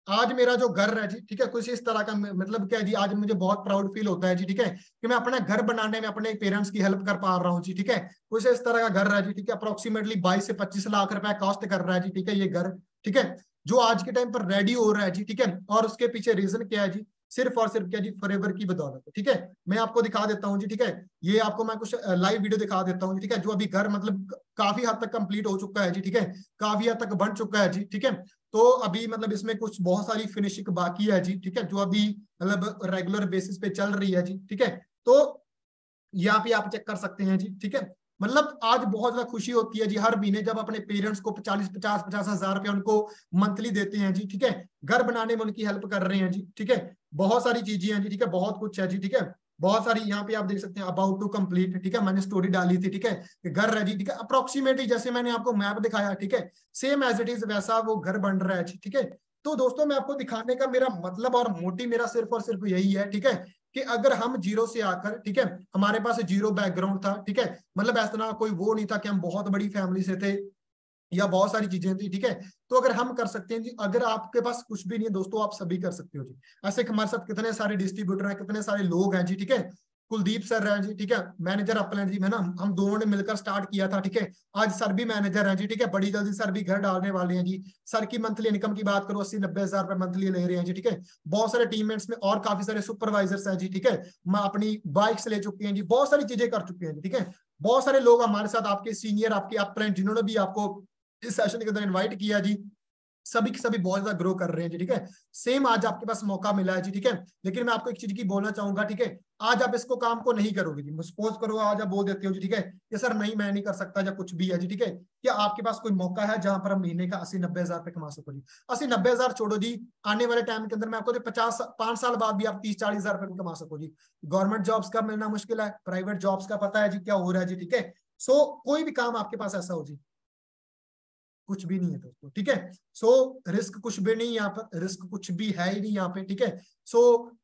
A: आज मेरा जो घर है जी, ठीक है, कुछ इस तरह का मतलब क्या है जी, आज मुझे बहुत प्राउड फील होता है जी, ठीक है, कि मैं अपना घर बनाने में अपने पेरेंट्स की हेल्प कर पा रहा हूँ जी, ठीक है। कुछ इस तरह का घर है जी, ठीक है, अप्रोक्सीमेटली 22 से 25 लाख रुपए कॉस्ट कर रहा है जी, ठीक है, ये घर, ठीक है, जो आज के टाइम पर रेडी हो रहा है जी, ठीक है। और उसके पीछे रीजन क्या है जी, सिर्फ और सिर्फ क्या जी, फॉरएवर की बदौलत, ठीक है। मैं आपको दिखा देता हूँ जी, ठीक है, ये आपको मैं कुछ लाइव वीडियो दिखा देता हूँ, ठीक है, जो अभी घर मतलब काफी हद तक कंप्लीट हो चुका है जी, ठीक है, काफी हद तक बन चुका है जी, ठीक है। तो अभी मतलब इसमें कुछ बहुत सारी फिनिशिंग बाकी है जी, ठीक है, जो अभी मतलब रेगुलर बेसिस पे चल रही है जी, ठीक है। तो यहाँ पे आप चेक कर सकते हैं जी, ठीक है। मतलब आज बहुत ज्यादा खुशी होती है जी, हर महीने जब अपने पेरेंट्स को 50 हजार रुपया उनको मंथली देते हैं जी, ठीक है, घर बनाने में उनकी हेल्प कर रहे हैं जी, ठीक है। बहुत सारी चीजें हैं जी, ठीक है, बहुत कुछ है जी, ठीक है। बहुत सारी यहाँ पे आप देख सकते हैं, अबाउट टू कंप्लीट, ठीक है, मैंने स्टोरी डाली थी, ठीक है, कि घर है जी, ठीक है, अप्रोक्सीमेटली जैसे मैंने आपको मैप दिखाया, ठीक है, सेम एज इट इज वैसा वो घर बन रहा है जी, ठीक है। तो दोस्तों मैं आपको दिखाने का मेरा मतलब और मोटिव मेरा सिर्फ और सिर्फ यही है, ठीक है, कि अगर हम जीरो से आकर, ठीक है, हमारे पास जीरो बैकग्राउंड था, ठीक है, मतलब ऐसा कोई वो नहीं था कि हम बहुत बड़ी फैमिली से थे या बहुत सारी चीजें थी, ठीक है। तो अगर हम कर सकते हैं जी, अगर आपके पास कुछ भी नहीं है दोस्तों, आप सभी कर सकते हो जी। ऐसे हमारे साथ कितने सारे डिस्ट्रीब्यूटर हैं, कितने सारे लोग हैं जी, ठीक है। कुलदीप सर है जी, ठीक है, मैनेजर अपलैंड जी, है ना, हम दोनों ने मिलकर स्टार्ट किया था, ठीक है। आज सर भी मैनेजर हैं जी, ठीक है, बड़ी जल्दी सर भी घर डालने वाले हैं जी। सर की मंथली इनकम की बात करो, 80-90 हजार रुपए मंथली ले रहे हैं जी, ठीक है। बहुत सारे टीममेट्स में और काफी सारे सुपरवाइजर्स हैं जी, ठीक है, मैं अपनी बाइक्स ले चुके हैं जी, बहुत सारी चीजें कर चुके हैं जी, ठीक है। बहुत सारे लोग हमारे साथ, आपके सीनियर, आपके अपलैंड, जिन्होंने भी आपको इस सेशन के अंदर इनवाइट किया जी, सभी के सभी बहुत ज्यादा ग्रो कर रहे हैं जी, ठीक है। सेम आज आपके पास मौका मिला है जी, ठीक है। लेकिन मैं आपको एक चीज की बोलना चाहूंगा, ठीक है, आज आप इसको काम को नहीं करोगे जी, सपोज करो आज आप बोल देते हो जी, ठीक है, कि सर नहीं मैं नहीं कर सकता या कुछ भी है जी, ठीक है। क्या आपके पास कोई मौका है जहां पर हम महीने का 80-90 हजार रुपए कमा सको जी? 80-90 हजार छोड़ो जी, आने वाले टाइम के अंदर मैं आपको 5 साल बाद भी आप 30-40 हजार रुपए कमा सको जी। गवर्नमेंट जॉब्स का मिलना मुश्किल है, प्राइवेट जॉब्स का पता है जी क्या हो रहा है जी, ठीक है। सो कोई भी काम आपके पास ऐसा हो जी, कुछ भी नहीं है दोस्तों, ठीक है। सो रिस्क कुछ भी नहीं, यहाँ पर रिस्क कुछ भी है ही नहीं यहाँ पे, ठीक है। सो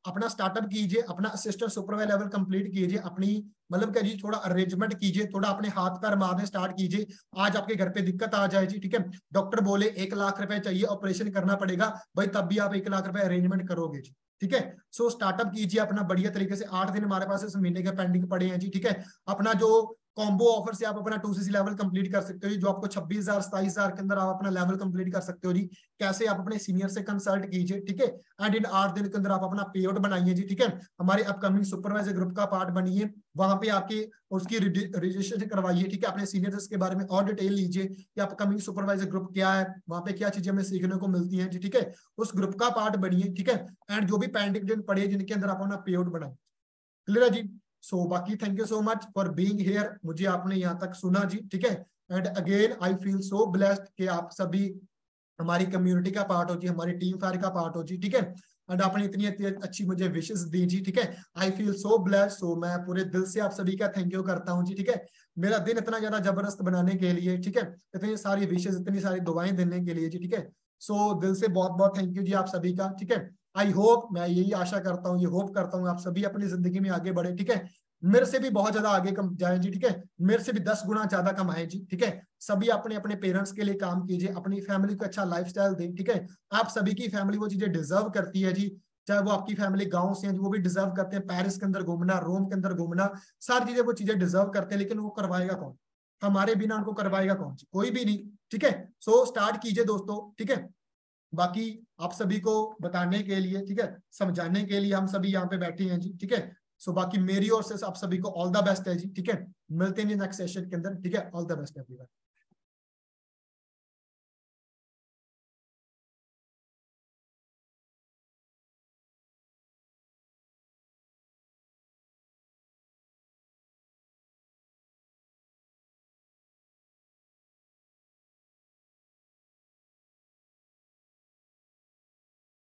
A: अपना स्टार्टअप कीजिए, अपना असिस्टेंट सुपरवाइजर लेवल कंप्लीट कीजिए, अपनी मतलब क्या जी, थोड़ा अरेंजमेंट कीजिए, थोड़ा अपने हाथ पैर मारने स्टार्ट कीजिए। आज आपके घर पे दिक्कत आ जाए जी, ठीक है, डॉक्टर बोले 1 लाख रुपए चाहिए, ऑपरेशन करना पड़ेगा भाई, तब भी आप 1 लाख रुपए अरेंजमेंट करोगे जी, ठीक है। सो स्टार्टअप कीजिए अपना बढ़िया तरीके से। 8 दिन हमारे पास इस महीने के पेंडिंग पड़े हैं जी, ठीक है। अपना जो कॉम्बो ऑफर से आप अपना 2cc लेवल कंप्लीट कर सकते हो जी, जो आपको 26,000 27,000 के अंदर आप अपना लेवल कंप्लीट कर सकते हो जी। कैसे? आप अपने सीनियर से कंसल्ट कीजिए, ठीक है, एंड इन 8 दिन के अंदर आप अपना पे आउट बनाइए जी, ठीक है। हमारे अपकमिंग सुपरवाइजर ग्रुप का पार्ट बनिए, वहां पे आपके उसकी रजिस्ट्रेशन करवाइए, ठीक है। अपने सीनियर्स के बारे में और डिटेल लीजिए कि अपकमिंग सुपरवाइजर ग्रुप क्या है, वहां पे क्या चीजें हमें सीखने को मिलती हैं जी, ठीक है। उस ग्रुप का पार्ट बनिए, ठीक है, एंड जो भी पेंडिंग दिन पड़े जिनके अंदर आप अपना पे आउट बनाए। क्लियर है जी? सो बाकी thank you so much for being here, मुझे आपने यहाँ तक सुना जी, ठीक है। And again I feel so blessed कि आप सभी हमारी कम्युनिटी का पार्ट हो जी, हमारी टीम फायर का पार्ट हो जी, ठीक है। एंड आपने इतनी अच्छी मुझे विशेष दी जी, ठीक है। आई फील सो ब्लेस्ड, सो मैं पूरे दिल से आप सभी का थैंक यू करता हूँ जी, ठीक है। मेरा दिन इतना ज्यादा जबरदस्त बनाने के लिए, ठीक है, इतनी सारी विशेष, इतनी सारी दुआएं देने के लिए जी, ठीक है। सो दिल से बहुत बहुत थैंक यू जी आप सभी का, ठीक है। आई होप, मैं यही आशा करता हूँ, ये होप करता हूँ आप सभी अपनी जिंदगी में आगे बढ़े, ठीक है। मेरे से भी बहुत ज्यादा आगे कम जाए जी, ठीक है, मेरे से भी 10 गुना ज्यादा कमाए जी, ठीक है। सभी अपने अपने पेरेंट्स के लिए काम कीजिए, अपनी फैमिली को अच्छा लाइफस्टाइल दें, ठीक है। आप सभी की फैमिली वो चीजें डिजर्व करती है जी, चाहे वो आपकी फैमिली गांव से है, वो भी डिजर्व करते हैं, पेरिस के अंदर घूमना, रोम के अंदर घूमना, सारी चीजें वो चीजें डिजर्व करते हैं, लेकिन वो करवाएगा कौन? हमारे बिना उनको करवाएगा कौन? कोई भी नहीं, ठीक है। सो स्टार्ट कीजिए दोस्तों, ठीक है। बाकी आप सभी को बताने के लिए, ठीक है, समझाने के लिए हम सभी यहाँ पे बैठे हैं जी, ठीक है। सो बाकी मेरी ओर से आप सभी को ऑल द बेस्ट है जी, ठीक है। मिलते हैं नेक्स्ट सेशन के अंदर, ठीक है। All the best everyone.